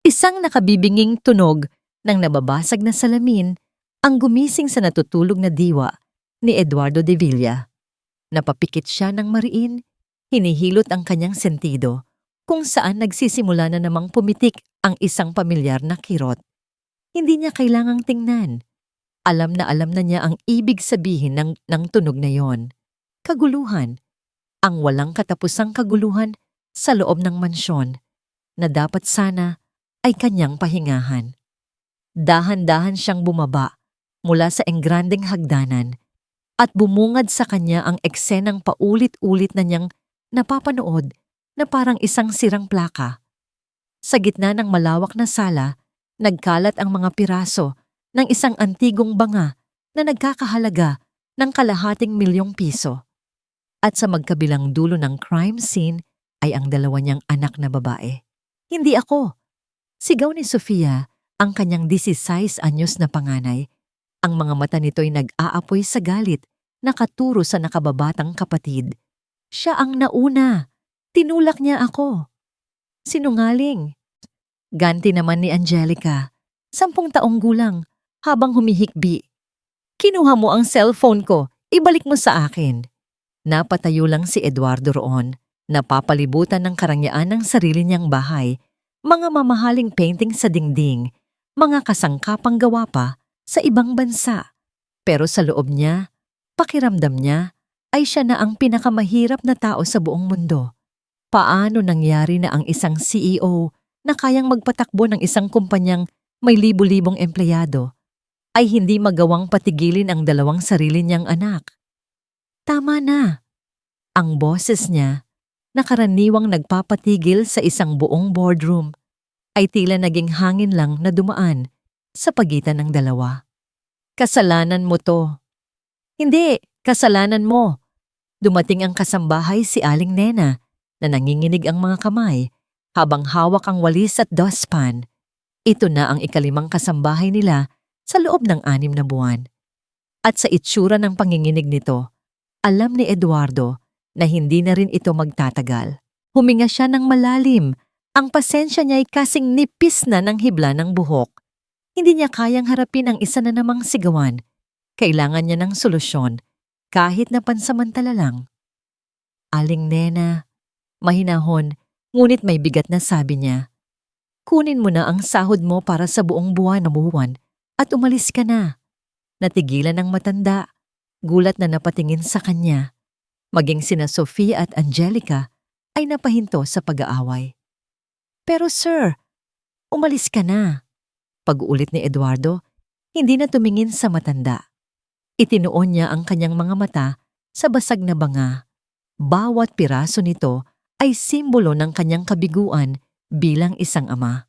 Isang nakabibinging tunog ng nababasag na salamin ang gumising sa natutulog na diwa ni Eduardo de Villa. Napapikit siya ng mariin, hinihilot ang kanyang sentido kung saan nagsisimula na namang pumitik ang isang pamilyar na kirot. Hindi niya kailangang tingnan. Alam na niya ang ibig sabihin ng tunog na yon. Kaguluhan. Ang walang katapusang kaguluhan sa loob ng mansyon na dapat sana ay kanyang pahingahan. Dahan-dahan siyang bumaba mula sa engrandeng hagdanan at bumungad sa kanya ang eksenang paulit-ulit na niyang napapanood na parang isang sirang plaka. Sa gitna ng malawak na sala, nagkalat ang mga piraso ng isang antigong banga na nagkakahalaga ng ₱250,000. At sa magkabilang dulo ng crime scene ay ang dalawa niyang anak na babae. Hindi ako! Sigaw ni Sofia, ang kanyang 16 anyos na panganay. Ang mga mata nito'y nag-aapoy sa galit, nakaturo sa nakababatang kapatid. Siya ang nauna. Tinulak niya ako. Sinungaling. Ganti naman ni Angelica, 10 taong gulang, habang humihikbi. Kinuha mo ang cellphone ko, ibalik mo sa akin. Napatayo lang si Eduardo roon, napapalibutan ng karangyaan ng sarili niyang bahay, mga mamahaling painting sa dingding, mga kasangkapang gawa pa sa ibang bansa. Pero sa loob niya, pakiramdam niya, ay siya na ang pinakamahirap na tao sa buong mundo. Paano nangyari na ang isang CEO na kayang magpatakbo ng isang kumpanyang may libu-libong empleyado ay hindi magawang patigilin ang dalawang sarili niyang anak? Tama na. Ang boses niya, na karaniwang nagpapatigil sa isang buong boardroom, ay tila naging hangin lang na dumaan sa pagitan ng dalawa. Kasalanan mo to. Hindi, kasalanan mo. Dumating ang kasambahay si Aling Nena na nanginginig ang mga kamay habang hawak ang walis at dustpan. Ito na ang ika-5 kasambahay nila sa loob ng 6 na buwan. At sa itsura ng panginginig nito, alam ni Eduardo na hindi na rin ito magtatagal. Huminga siya ng malalim. Ang pasensya niya ay kasing nipis na ng hibla ng buhok. Hindi niya kayang harapin ang isa na namang sigawan. Kailangan niya ng solusyon, kahit na pansamantala lang. Aling Nena, mahinahon, ngunit may bigat na sabi niya. Kunin mo na ang sahod mo para sa buong buwan na buwan at umalis ka na. Natigilan ng matanda, gulat na napatingin sa kanya. Maging sina Sofia at Angelica ay napahinto sa pag-aaway. Pero sir, umalis ka na. Pag-uulit ni Eduardo, hindi na tumingin sa matanda. Itinuon niya ang kanyang mga mata sa basag na banga. Bawat piraso nito ay simbolo ng kanyang kabiguan bilang isang ama.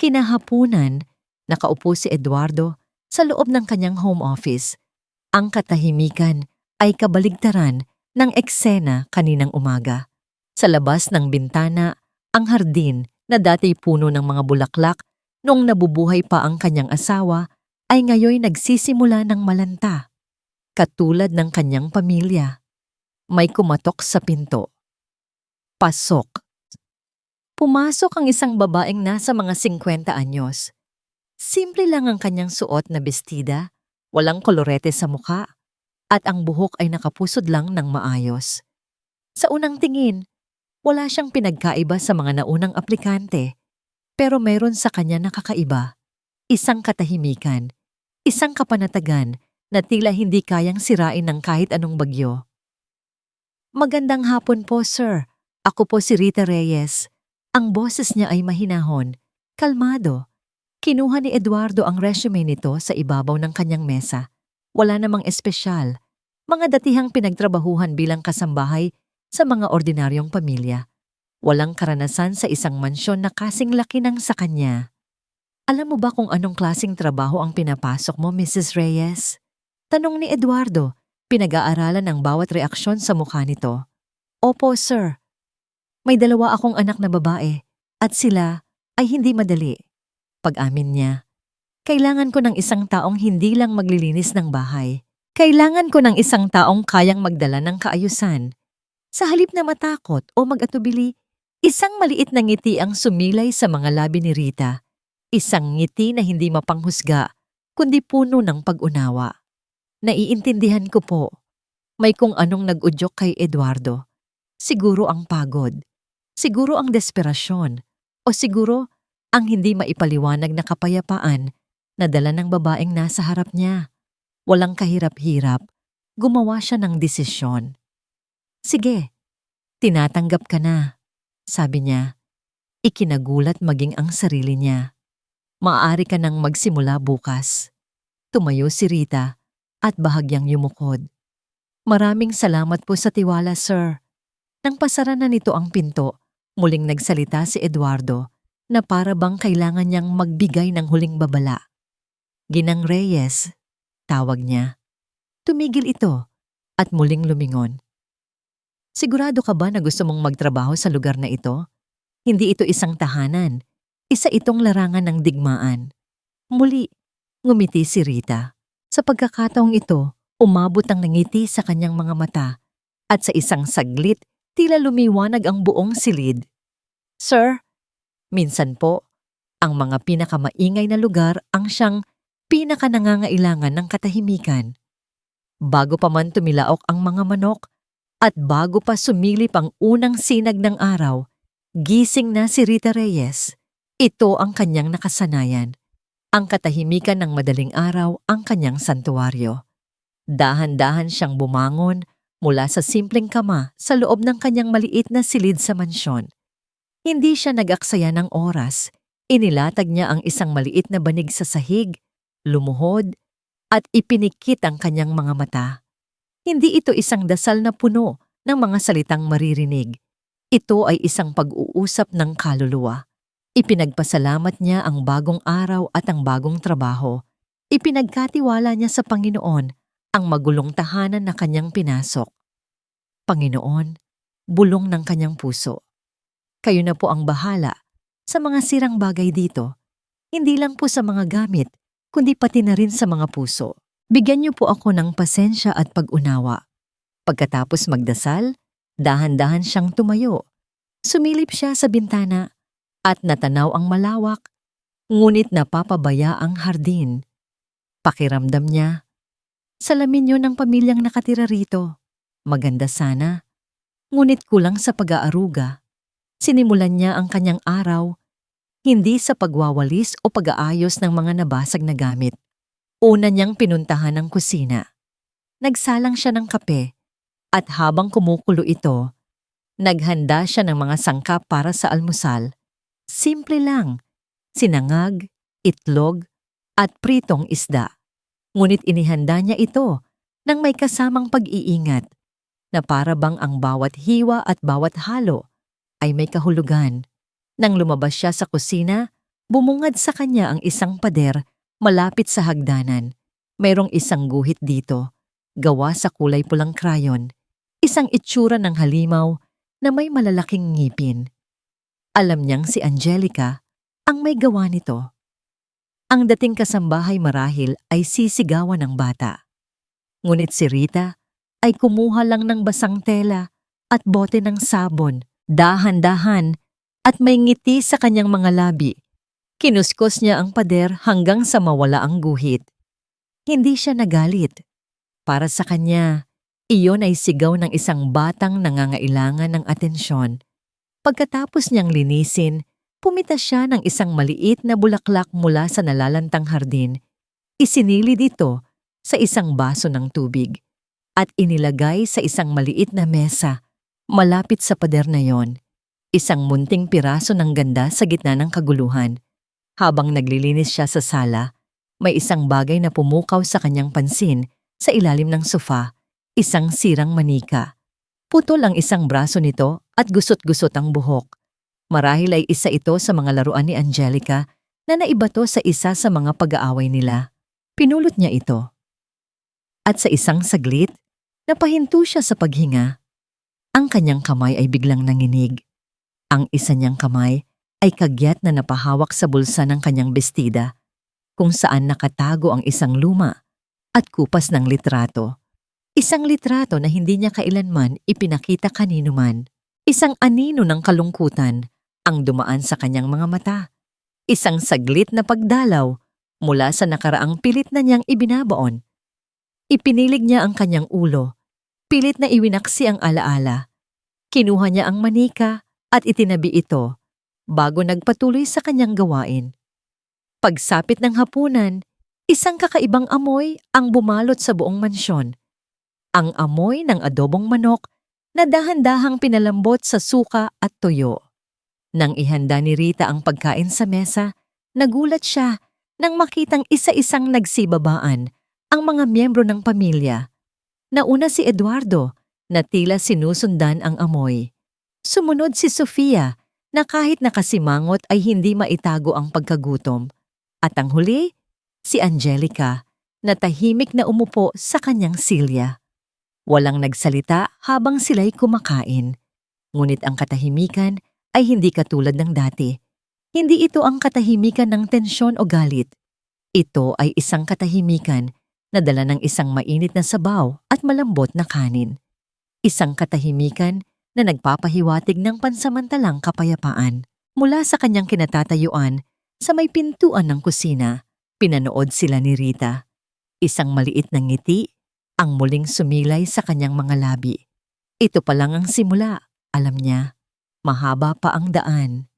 Kinahapunan, nakaupo si Eduardo sa loob ng kanyang home office. Ang katahimikan ay kabaligtaran ng eksena kaninang umaga. Sa labas ng bintana, ang hardin na dati puno ng mga bulaklak noong nabubuhay pa ang kanyang asawa ay ngayoy nagsisimula ng malanta. Katulad ng kanyang pamilya. May kumatok sa pinto. Pasok. Pumasok ang isang babaeng nasa mga 50 anyos. Simple lang ang kanyang suot na bestida, walang kolorete sa mukha, at ang buhok ay nakapusod lang ng maayos. Sa unang tingin, wala siyang pinagkaiba sa mga naunang aplikante, pero meron sa kanya nakakaiba. Isang katahimikan, isang kapanatagan na tila hindi kayang sirain ng kahit anong bagyo. Magandang hapon po, sir. Ako po si Rita Reyes. Ang boses niya ay mahinahon, kalmado. Kinuha ni Eduardo ang resume nito sa ibabaw ng kanyang mesa. Wala namang espesyal. Mga datihang pinagtrabahuhan bilang kasambahay sa mga ordinaryong pamilya. Walang karanasan sa isang mansyon na kasing laki ng sa kanya. Alam mo ba kung anong klaseng trabaho ang pinapasok mo, Mrs. Reyes? Tanong ni Eduardo, pinag-aaralan ang bawat reaksyon sa mukha nito. Opo, sir. May 2 akong anak na babae at sila ay hindi madali. Pag-amin niya, kailangan ko ng isang taong hindi lang maglilinis ng bahay. Kailangan ko ng isang taong kayang magdala ng kaayusan. Sa halip na matakot o mag-atubili, Isang maliit na ngiti ang sumilay sa mga labi ni Rita. Isang ngiti na hindi mapanghusga, kundi puno ng pag-unawa. Naiintindihan ko po. May kung anong nag-udyok kay Eduardo. Siguro ang pagod. Siguro ang desperasyon. O siguro ang hindi maipaliwanag na kapayapaan na dala ng babaeng nasa harap niya. Walang kahirap-hirap. Gumawa siya ng desisyon. Sige, tinatanggap ka na, sabi niya. Ikinagulat maging ang sarili niya. Maaari ka nang magsimula bukas. Tumayo si Rita at bahagyang yumukod. Maraming salamat po sa tiwala, sir. Nang pasara na nito ang pinto, muling nagsalita si Eduardo na para bang kailangan niyang magbigay ng huling babala. Ginang Reyes, tawag niya. Tumigil ito at muling lumingon. Sigurado ka ba na gusto mong magtrabaho sa lugar na ito? Hindi ito isang tahanan. Isa itong larangan ng digmaan. Muli, ngumiti si Rita. Sa pagkakataong ito, umabot ang nangiti sa kanyang mga mata at sa isang saglit, tila lumiwanag ang buong silid. Sir, minsan po, ang mga pinakamaingay na lugar ang siyang pinakanangangailangan ng katahimikan. Bago pa man tumilaok ang mga manok at bago pa sumilip ang unang sinag ng araw, gising na si Rita Reyes. Ito ang kanyang nakasanayan. Ang katahimikan ng madaling araw ang kanyang santuwaryo. Dahan-dahan siyang bumangon mula sa simpleng kama sa loob ng kanyang maliit na silid sa mansyon. Hindi siya nag-aksaya ng oras. Inilatag niya ang isang maliit na banig sa sahig, lumuhod, at ipinikit ang kanyang mga mata. Hindi ito isang dasal na puno ng mga salitang maririnig. Ito ay isang pag-uusap ng kaluluwa. Ipinagpasalamat niya ang bagong araw at ang bagong trabaho. Ipinagkatiwala niya sa Panginoon ang magulong tahanan na kanyang pinasok. Panginoon, bulong ng kanyang puso. Kayo na po ang bahala sa mga sirang bagay dito. Hindi lang po sa mga gamit, kundi pati na rin sa mga puso. Bigyan niyo po ako ng pasensya at pag-unawa. Pagkatapos magdasal, dahan-dahan siyang tumayo. Sumilip siya sa bintana at natanaw ang malawak, ngunit napapabaya ang hardin. Pakiramdam niya, salamin yun ng pamilyang nakatira rito. Maganda sana, ngunit kulang sa pag-aaruga. Sinimulan niya ang kanyang araw, hindi sa pagwawalis o pag-aayos ng mga nabasag na gamit. Una niyang pinuntahan ang kusina. Nagsalang siya ng kape at habang kumukulo ito, naghanda siya ng mga sangkap para sa almusal. Simple lang, sinangag, itlog, at pritong isda. Ngunit inihanda niya ito nang may kasamang pag-iingat na para bang ang bawat hiwa at bawat halo ay may kahulugan. Nang lumabas siya sa kusina, bumungad sa kanya ang isang pader malapit sa hagdanan. Mayroong isang guhit dito, gawa sa kulay pulang krayon, isang itsura ng halimaw na may malalaking ngipin. Alam niyang si Angelica ang may gawa nito. Ang dating kasambahay marahil ay sisigawan ng bata. Ngunit si Rita ay kumuha lang ng basang tela at bote ng sabon, dahan-dahan, at may ngiti sa kanyang mga labi. Kinuskos niya ang pader hanggang sa mawala ang guhit. Hindi siya nagalit. Para sa kanya, iyon ay sigaw ng isang batang nangangailangan ng atensyon. Pagkatapos niyang linisin, pumitas siya ng isang maliit na bulaklak mula sa nalalantang hardin. Isinilid ito sa isang baso ng tubig at inilagay sa isang maliit na mesa malapit sa pader na yon. Isang munting piraso ng ganda sa gitna ng kaguluhan. Habang naglilinis siya sa sala, may isang bagay na pumukaw sa kanyang pansin sa ilalim ng sofa, isang sirang manika. Putol ang isang braso nito at gusot-gusot ang buhok. Marahil ay isa ito sa mga laruan ni Angelica na naibato sa isa sa mga pag-aaway nila. Pinulot niya ito. At sa isang saglit, napahinto siya sa paghinga. Ang kanyang kamay ay biglang nanginig. Ang isa niyang kamay ay kagyat na napahawak sa bulsa ng kanyang bestida, kung saan nakatago ang isang luma at kupas ng litrato. Isang litrato na hindi niya kailanman ipinakita kanino man. Isang anino ng kalungkutan ang dumaan sa kanyang mga mata. Isang saglit na pagdalaw mula sa nakaraang pilit na niyang ibinabaon. Ipinilig niya ang kanyang ulo, pilit na iwinaksi ang alaala. Kinuha niya ang manika at itinabi ito bago nagpatuloy sa kanyang gawain. Pagsapit ng hapunan, isang kakaibang amoy ang bumalot sa buong mansyon. Ang amoy ng adobong manok na dahan-dahang pinalambot sa suka at toyo. Nang ihanda ni Rita ang pagkain sa mesa, nagulat siya nang makitang isa-isang nagsibabaan ang mga miyembro ng pamilya. Nauna si Eduardo na tila sinusundan ang amoy. Sumunod si Sofia na kahit nakasimangot ay hindi maitago ang pagkagutom. At ang huli, si Angelica na tahimik na umupo sa kanyang silya. Walang nagsalita habang sila'y kumakain. Ngunit ang katahimikan ay hindi katulad ng dati. Hindi ito ang katahimikan ng tensyon o galit. Ito ay isang katahimikan na dala ng isang mainit na sabaw at malambot na kanin. Isang katahimikan na nagpapahiwatig ng pansamantalang kapayapaan. Mula sa kanyang kinatatayuan, sa may pintuan ng kusina, pinanood sila ni Rita. Isang maliit na ngiti ang muling sumilay sa kanyang mga labi. Ito pa lang ang simula, alam niya. Mahaba pa ang daan.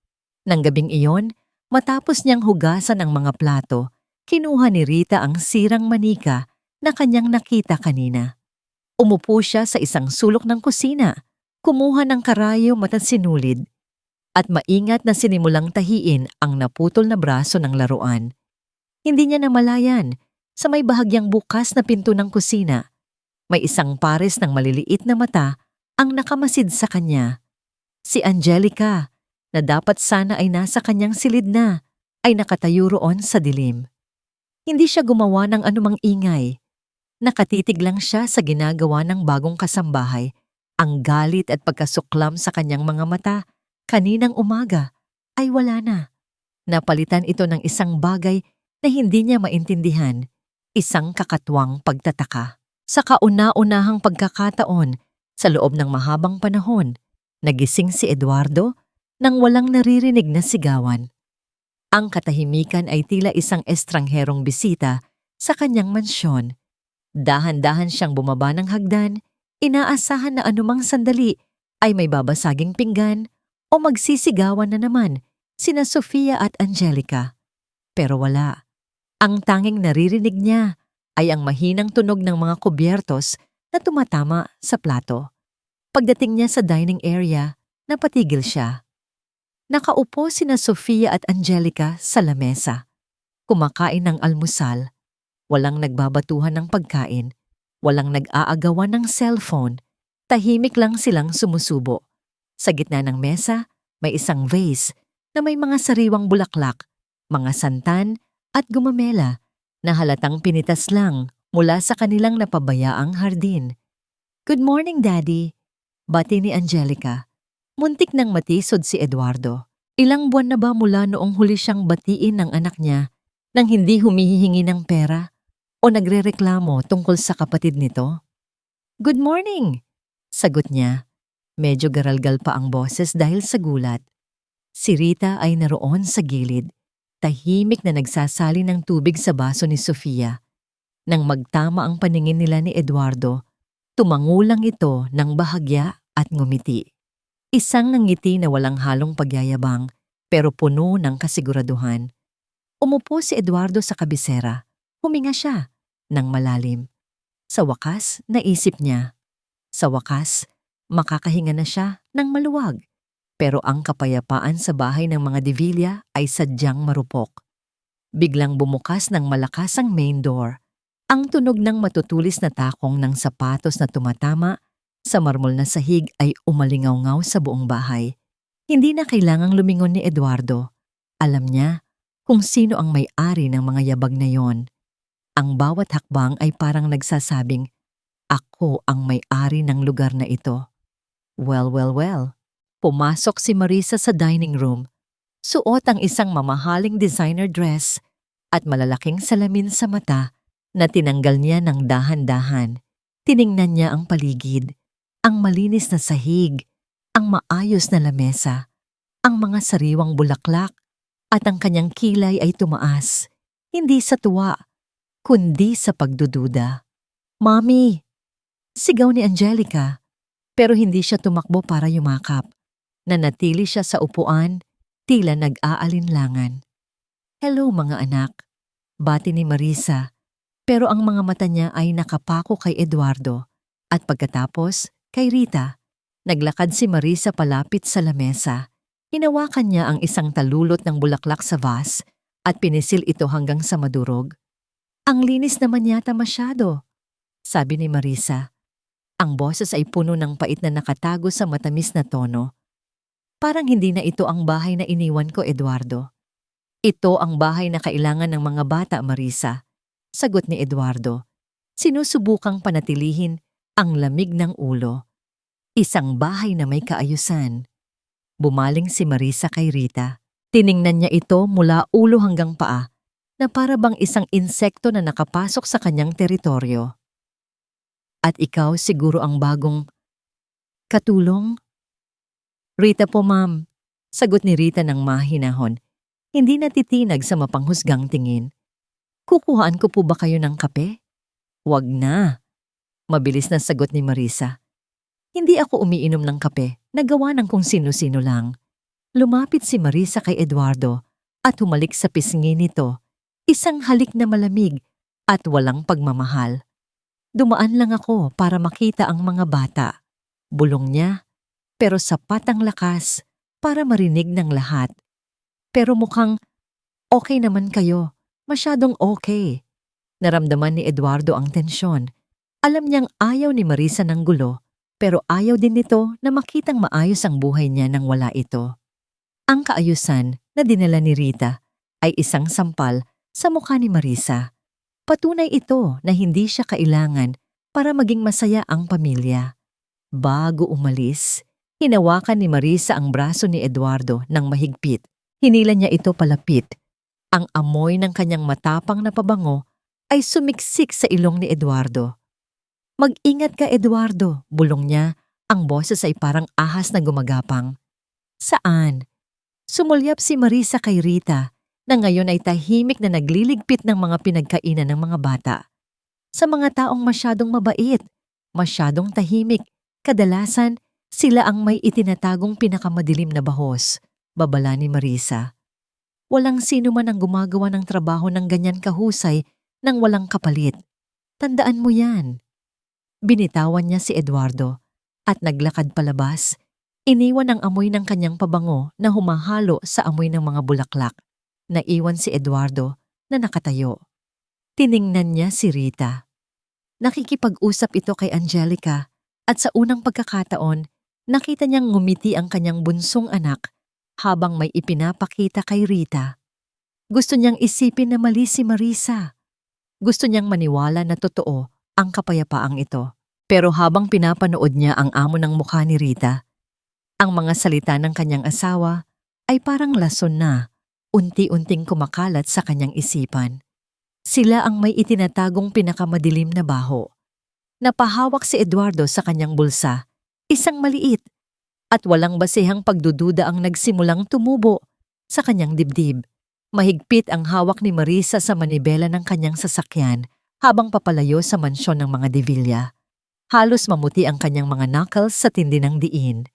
Nang gabing iyon, matapos niyang hugasan ang mga plato, kinuha ni Rita ang sirang manika na kanyang nakita kanina. Umupo siya sa isang sulok ng kusina, kumuha ng karayom at sinulid, at maingat na sinimulang tahiin ang naputol na braso ng laruan. Hindi niya namalayan, sa may bahagyang bukas na pinto ng kusina, may isang pares ng maliliit na mata ang nakamasid sa kanya. Si Angelica, na dapat sana ay nasa kanyang silid na, ay nakatayo roon sa dilim. Hindi siya gumawa ng anumang ingay. Nakatitig lang siya sa ginagawa ng bagong kasambahay. Ang galit at pagkasuklam sa kanyang mga mata kaninang umaga ay wala na. Napalitan ito ng isang bagay na hindi niya maintindihan, isang kakatwang pagtataka. Sa kauna-unahang pagkakataon, sa loob ng mahabang panahon, nagising si Eduardo nang walang naririnig na sigawan. Ang katahimikan ay tila isang estrangherong bisita sa kanyang mansyon. Dahan-dahan siyang bumaba ng hagdan, inaasahan na anumang sandali ay may babasaging pinggan o magsisigawan na naman sina Sofia at Angelica. Pero wala. Ang tanging naririnig niya ay ang mahinang tunog ng mga kubyertos na tumatama sa plato. Pagdating niya sa dining area, napatigil siya. Nakaupo sina Sofia at Angelica sa lamesa. Kumakain ng almusal. Walang nagbabatuhan ng pagkain. Walang nag-aagawan ng cellphone. Tahimik lang silang sumusubo. Sa gitna ng mesa, may isang vase na may mga sariwang bulaklak, mga santan at gumamela na halatang pinitas lang mula sa kanilang napabayaang hardin. "Good morning, Daddy," bati ni Angelica. Muntik nang matisod si Eduardo. Ilang buwan na ba mula noong huli siyang batiin ng anak niya nang hindi humihingi ng pera o nagrereklamo tungkol sa kapatid nito? "Good morning," sagot niya. Medyo garalgal pa ang boses dahil sa gulat. Si Rita ay naroon sa gilid, tahimik na nagsasali ng tubig sa baso ni Sofia. Nang magtama ang paningin nila ni Eduardo, tumangulang ito ng bahagya at ngumiti. Isang ngiti na walang halong pagyayabang pero puno ng kasiguraduhan. Umupo si Eduardo sa kabisera. Huminga siya ng malalim. Sa wakas, naisip niya. Sa wakas, makakahinga na siya ng maluwag. Pero ang kapayapaan sa bahay ng mga Devilla ay sadyang marupok. Biglang bumukas ng malakas ang main door. Ang tunog ng matutulis na takong ng sapatos na tumatama sa marmol na sahig ay umalingaw-ngaw sa buong bahay. Hindi na kailangang lumingon ni Eduardo. Alam niya kung sino ang may-ari ng mga yabag na yon. Ang bawat hakbang ay parang nagsasabing, "Ako ang may-ari ng lugar na ito." Well. Pumasok si Marisa sa dining room. Suot ang isang mamahaling designer dress at malalaking salamin sa mata na tinanggal niya ng dahan-dahan. Tiningnan niya ang paligid, ang malinis na sahig, ang maayos na lamesa, ang mga sariwang bulaklak, at ang kanyang kilay ay tumaas, hindi sa tuwa, kundi sa pagdududa. "Mommy!" Sigaw ni Angelica, pero hindi siya tumakbo para yumakap. Nanatili siya sa upuan, tila nag-aalinlangan. "Hello mga anak," bati ni Marisa, pero ang mga mata niya ay nakapako kay Eduardo, at pagkatapos kay Rita. Naglakad si Marisa palapit sa lamesa. Hinawakan niya ang isang talulot ng bulaklak sa vase at pinisil ito hanggang sa madurog. "Ang linis naman yata masyado," sabi ni Marisa. Ang boses ay puno ng pait na nakatago sa matamis na tono. "Parang hindi na ito ang bahay na iniwan ko, Eduardo." "Ito ang bahay na kailangan ng mga bata, Marisa," sagot ni Eduardo. Sinusubukang panatilihin ang lamig ng ulo. "Isang bahay na may kaayusan." Bumaling si Marisa kay Rita. Tiningnan niya ito mula ulo hanggang paa, na para bang isang insekto na nakapasok sa kanyang teritoryo. "At ikaw siguro ang bagong katulong?" "Rita po, ma'am," sagot ni Rita ng mahinahon, hindi natitinag sa mapanghusgang tingin. "Kukuhaan ko po ba kayo ng kape?" "Wag na," mabilis na sagot ni Marisa. "Hindi ako umiinom ng kape na gawa ng kung sino-sino lang." Lumapit si Marisa kay Eduardo at humalik sa pisngi nito, isang halik na malamig at walang pagmamahal. "Dumaan lang ako para makita ang mga bata," bulong niya, pero sapat ang lakas para marinig ng lahat. "Pero mukhang okay naman kayo, masyadong okay." Naramdaman ni Eduardo ang tensyon. Alam niyang ayaw ni Marisa ng gulo, pero ayaw din nito na makitang maayos ang buhay niya nang wala ito. Ang kaayusan na dinala ni Rita ay isang sampal sa mukha ni Marisa. Patunay ito na hindi siya kailangan para maging masaya ang pamilya. Bago umalis, hinawakan ni Marisa ang braso ni Eduardo ng mahigpit. Hinila niya ito palapit. Ang amoy ng kanyang matapang na pabango ay sumiksik sa ilong ni Eduardo. "Mag-ingat ka, Eduardo," bulong niya. Ang boses ay parang ahas na gumagapang. "Saan?" Sumulyap si Marisa kay Rita, na ngayon ay tahimik na nagliligpit ng mga pinagkainan ng mga bata. "Sa mga taong masyadong mabait, masyadong tahimik, kadalasan sila ang may itinatagong pinakamadilim na bahos," babala ni Marisa. "Walang sino man ang gumagawa ng trabaho ng ganyan kahusay nang walang kapalit. Tandaan mo yan." Binitawan niya si Eduardo at naglakad palabas. Iniwan ang amoy ng kanyang pabango na humahalo sa amoy ng mga bulaklak. Naiwan si Eduardo na nakatayo. Tiningnan niya si Rita. Nakikipag-usap ito kay Angelica at sa unang pagkakataon, nakita niyang ngumiti ang kanyang bunsong anak habang may ipinapakita kay Rita. Gusto niyang isipin na mali si Marisa. Gusto niyang maniwala na totoo ang kapayapaang ito. Pero habang pinapanood niya ang amo ng mukha ni Rita, ang mga salita ng kanyang asawa ay parang lason na, unti-unting kumakalat sa kanyang isipan. Sila ang may itinatagong pinakamadilim na baho. Napahawak si Eduardo sa kanyang bulsa, isang maliit, at walang basehang pagdududa ang nagsimulang tumubo sa kanyang dibdib. Mahigpit ang hawak ni Marisa sa manibela ng kanyang sasakyan habang papalayo sa mansyon ng mga De Villa. Halos mamuti ang kanyang mga knuckles sa tindi ng diin.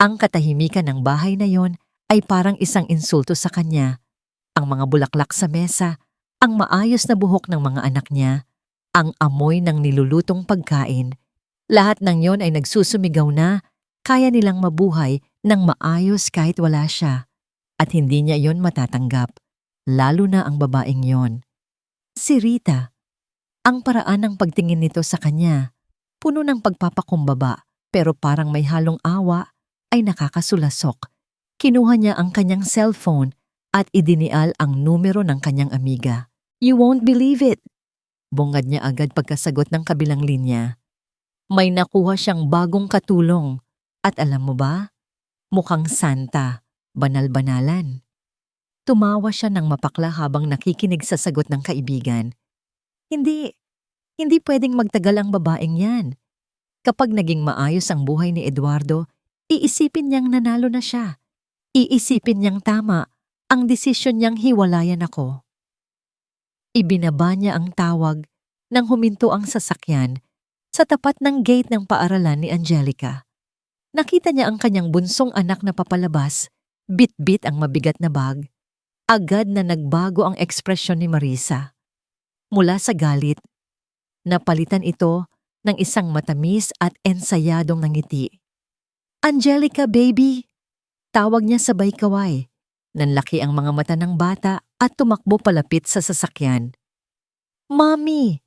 Ang katahimikan ng bahay na yon ay parang isang insulto sa kanya. Ang mga bulaklak sa mesa, ang maayos na buhok ng mga anak niya, ang amoy ng nilulutong pagkain. Lahat ng yon ay nagsusumigaw na kaya nilang mabuhay ng maayos kahit wala siya. At hindi niya yon matatanggap, lalo na ang babaeng yon. Si Rita. Ang paraan ng pagtingin nito sa kanya, puno ng pagpapakumbaba pero parang may halong awa, ay nakakasulasok. Kinuha niya ang kanyang cellphone at idinial ang numero ng kanyang amiga. "You won't believe it," bungad niya agad pagkasagot ng kabilang linya. May nakuha siyang bagong katulong. At alam mo ba? Mukhang Santa, banal-banalan. Tumawa siya ng mapakla habang nakikinig sa sagot ng kaibigan. Hindi pwedeng magtagal ang babaeng yan. Kapag naging maayos ang buhay ni Eduardo, Iisipin niyang nanalo na siya. Iisipin niyang tama ang desisyon niyang hiwalayan ako. Ibinaba niya ang tawag nang huminto ang sasakyan sa tapat ng gate ng paaralan ni Angelica. Nakita niya ang kanyang bunsong anak na papalabas, bit-bit ang mabigat na bag. Agad na nagbago ang ekspresyon ni Marisa. Mula sa galit, napalitan ito ng isang matamis at ensayadong ngiti. "Angelica, baby!" Tawag niya sabay kaway. Nanlaki ang mga mata ng bata at tumakbo palapit sa sasakyan. "Mommy,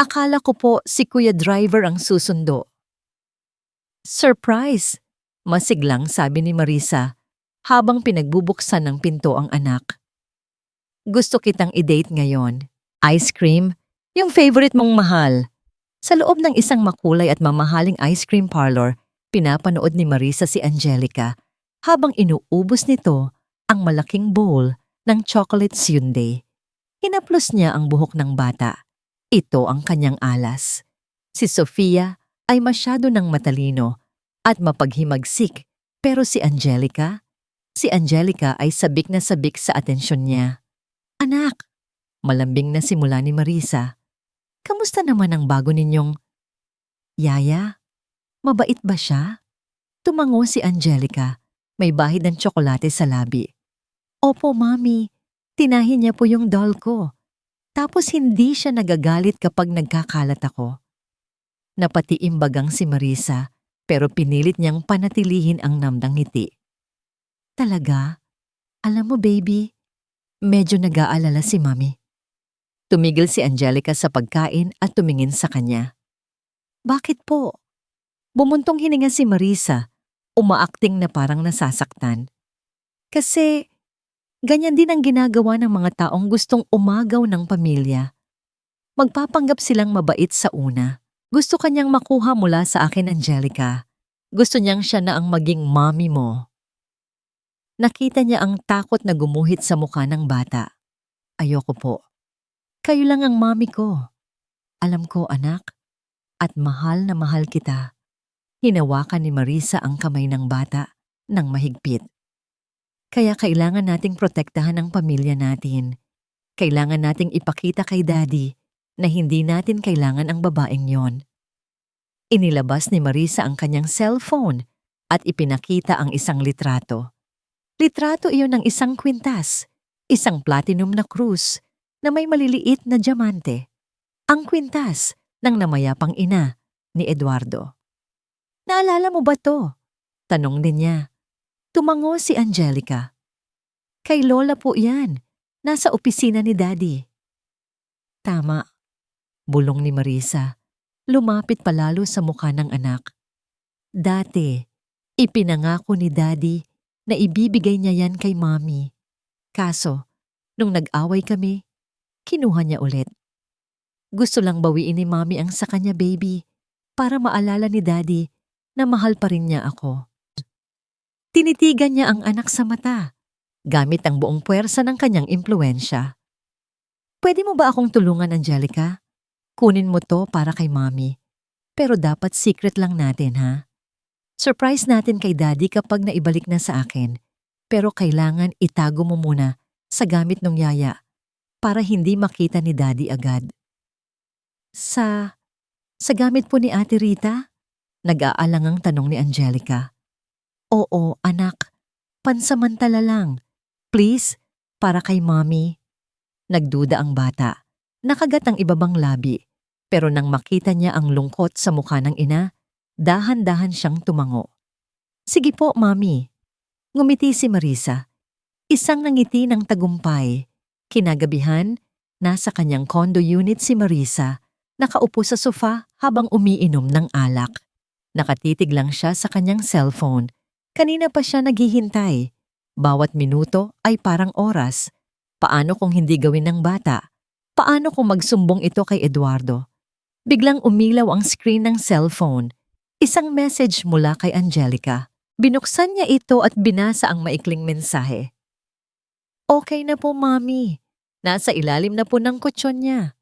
akala ko po si Kuya Driver ang susundo." "Surprise!" Masiglang sabi ni Marisa habang pinagbubuksan ng pinto ang anak. "Gusto kitang i-date ngayon. Ice cream? Yung favorite mong mahal." Sa loob ng isang makulay at mamahaling ice cream parlor, pinapanood ni Marisa si Angelica habang inuubos nito ang malaking bowl ng chocolate sundae. Hinaplos niya ang buhok ng bata. Ito ang kanyang alas. Si Sofia ay masyado ng matalino at mapaghimagsik, pero si Angelica ay sabik na sabik sa atensyon niya. "Anak," malambing na simula ni Marisa, "kamusta naman ang bago ninyong..." "Yaya, mabait ba siya?" Tumango si Angelica, may bahid ng tsokolate sa labi. "Opo, Mami. Tinahin niya po yung doll ko. Tapos hindi siya nagagalit kapag nagkakalat ako." Napatiimbagang si Marisa, pero pinilit niyang panatilihin ang namdang ngiti. "Talaga? Alam mo, baby, medyo nag-aalala si Mami." Tumigil si Angelica sa pagkain at tumingin sa kanya. "Bakit po?" Bumuntong hininga si Marisa, umaakting na parang nasasaktan. "Kasi ganyan din ang ginagawa ng mga taong gustong umagaw ng pamilya. Magpapanggap silang mabait sa una. Gusto kanyang makuha mula sa akin, Angelica. Gusto niyang siya na ang maging mommy mo." Nakita niya ang takot na gumuhit sa mukha ng bata. "Ayoko po. Kayo lang ang mommy ko. Alam ko, anak, at mahal na mahal kita." Hinawakan ni Marisa ang kamay ng bata ng mahigpit. "Kaya kailangan nating protektahan ang pamilya natin. Kailangan nating ipakita kay Daddy na hindi natin kailangan ang babaeng yon." Inilabas ni Marisa ang kanyang cellphone at ipinakita ang isang litrato. Litrato iyon ng isang kwintas, isang platinum na krus na may maliliit na diamante. Ang kwintas ng namayapang ina ni Eduardo. "Naalala mo ba to?" Tanong din niya. Tumango si Angelica. "Kay Lola po yan. Nasa opisina ni Daddy." "Tama," bulong ni Marisa. Lumapit palalo sa mukha ng anak. "Dati, ipinangako ni Daddy na ibibigay niya yan kay Mommy. Kaso, nung nag-away kami, kinuha niya ulit. Gusto lang bawiin ni Mommy ang sa kanya, baby, para maalala ni Daddy na mahal pa rin niya ako." Tinitigan niya ang anak sa mata, gamit ang buong puwersa ng kanyang impluensya. "Pwede mo ba akong tulungan, Angelica? Kunin mo to para kay Mommy. Pero dapat secret lang natin, ha? Surprise natin kay Daddy kapag naibalik na sa akin. Pero kailangan itago mo muna sa gamit ng yaya para hindi makita ni Daddy agad." Sa gamit po ni Ate Rita?" Nag-aalangang tanong ni Angelica. "Oo, anak. Pansamantala lang. Please, para kay Mommy." Nagduda ang bata. Nakagat ang ibabang labi. Pero nang makita niya ang lungkot sa mukha ng ina, dahan-dahan siyang tumango. "Sige po, Mommy." Ngumiti si Marisa. Isang nangiti ng tagumpay. Kinagabihan, nasa kanyang condo unit si Marisa, nakaupo sa sofa habang umiinom ng alak. Nakatitig lang siya sa kanyang cellphone. Kanina pa siya naghihintay. Bawat minuto ay parang oras. Paano kung hindi gawin ng bata? Paano kung magsumbong ito kay Eduardo? Biglang umilaw ang screen ng cellphone. Isang message mula kay Angelica. Binuksan niya ito at binasa ang maikling mensahe. "Okay na po, Mommy. Nasa ilalim na po ng kutsyon niya."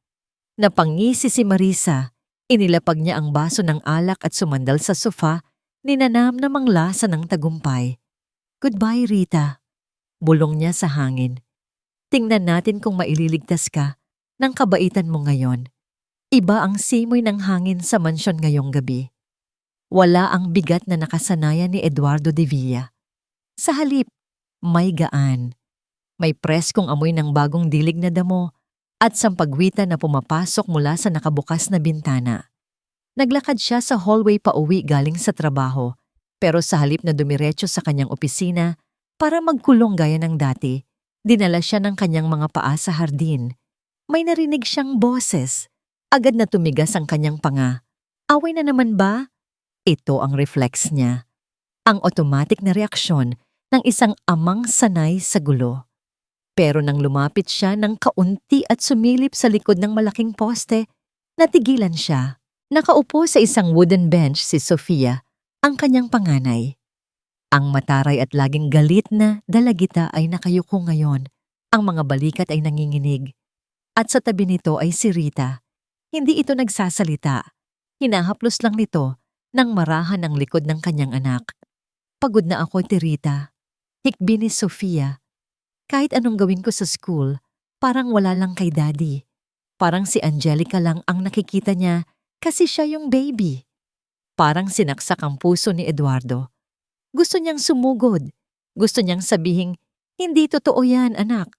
Napangisi si Marisa. Inilapag niya ang baso ng alak at sumandal sa sofa Ninanam namang lasa ng tagumpay. Goodbye, Rita. Bulong niya sa hangin. Tingnan natin kung maililigtas ka ng kabaitan mo ngayon. Iba ang simoy ng hangin sa mansyon ngayong gabi. Wala ang bigat na nakasanayan ni Eduardo de Villa. Sa halip, may gaan. May preskong amoy ng bagong dilig na damo at sampagwita na pumapasok mula sa nakabukas na bintana. Naglakad siya sa hallway pauwi galing sa trabaho, pero sa halip na dumiretso sa kanyang opisina para magkulong gaya ng dati, dinala siya ng kanyang mga paa sa hardin. May narinig siyang boses. Agad na tumigas ang kanyang panga. Away na naman ba? Ito ang reflex niya. Ang automatic na reaksyon ng isang amang sanay sa gulo. Pero nang lumapit siya ng kaunti at sumilip sa likod ng malaking poste, natigilan siya. Nakaupo sa isang wooden bench si Sofia, ang kanyang panganay. Ang mataray at laging galit na dalagita ay nakayuko ngayon. Ang mga balikat ay nanginginig. At sa tabi nito ay si Rita. Hindi ito nagsasalita. Hinahaplos lang nito nang marahan ang likod ng kanyang anak. Pagod na ako, Rita. Hikbi ni Sofia. Kahit anong gawin ko sa school, parang wala lang kay Daddy. Parang si Angelica lang ang nakikita niya kasi siya yung baby. Parang sinaksak ang puso ni Eduardo. Gusto niyang sumugod. Gusto niyang sabihing, hindi totoo yan, anak.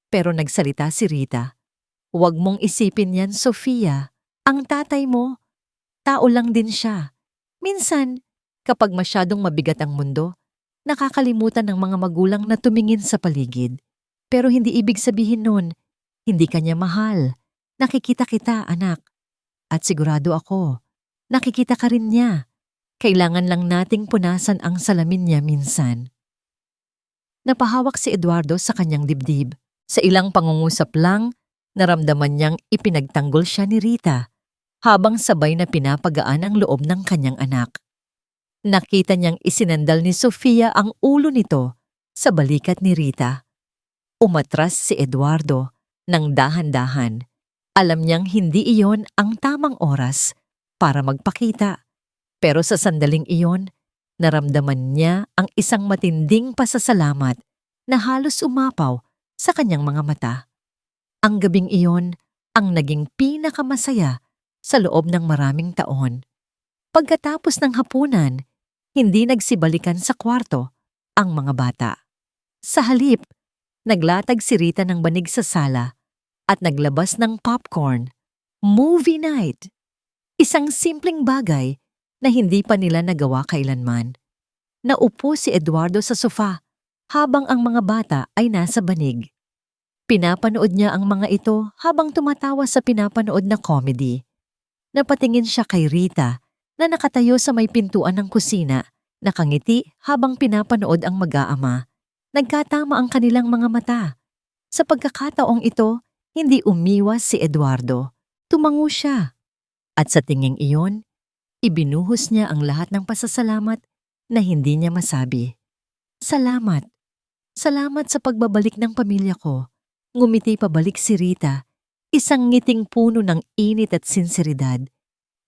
Pero nagsalita si Rita. Huwag mong isipin yan, Sofia. Ang tatay mo, tao lang din siya. Minsan, kapag masyadong mabigat ang mundo, nakakalimutan ng mga magulang na tumingin sa paligid. Pero hindi ibig sabihin nun, hindi kanya mahal. Nakikita kita, anak. At sigurado ako, nakikita ka rin niya. Kailangan lang nating punasan ang salamin niya minsan. Napahawak si Eduardo sa kanyang dibdib. Sa ilang pangungusap lang, naramdaman niyang ipinagtanggol siya ni Rita, habang sabay na pinapagaan ang loob ng kanyang anak. Nakita niyang isinandal ni Sofia ang ulo nito sa balikat ni Rita. Umatras si Eduardo ng dahan-dahan. Alam niyang hindi iyon ang tamang oras para magpakita. Pero sa sandaling iyon, naramdaman niya ang isang matinding pasasalamat na halos umapaw sa kanyang mga mata. Ang gabing iyon ang naging pinakamasaya sa loob ng maraming taon. Pagkatapos ng hapunan, hindi nagsibalikan sa kwarto ang mga bata. Sa halip, naglatag si Rita ng banig sa sala at naglabas ng popcorn. Movie night! Isang simpleng bagay na hindi pa nila nagawa kailanman. Naupo si Eduardo sa sofa habang ang mga bata ay nasa banig. Pinapanood niya ang mga ito habang tumatawa sa pinapanood na comedy. Napatingin siya kay Rita na nakatayo sa may pintuan ng kusina, nakangiti habang pinapanood ang mag-aama. Nagkatama ang kanilang mga mata. Sa pagkakataong ito, hindi umiwas si Eduardo. Tumango siya. At sa tinging iyon, ibinuhos niya ang lahat ng pasasalamat na hindi niya masabi. Salamat. Salamat sa pagbabalik ng pamilya ko. Ngumiti pabalik si Rita. Isang ngiting puno ng init at sinseridad.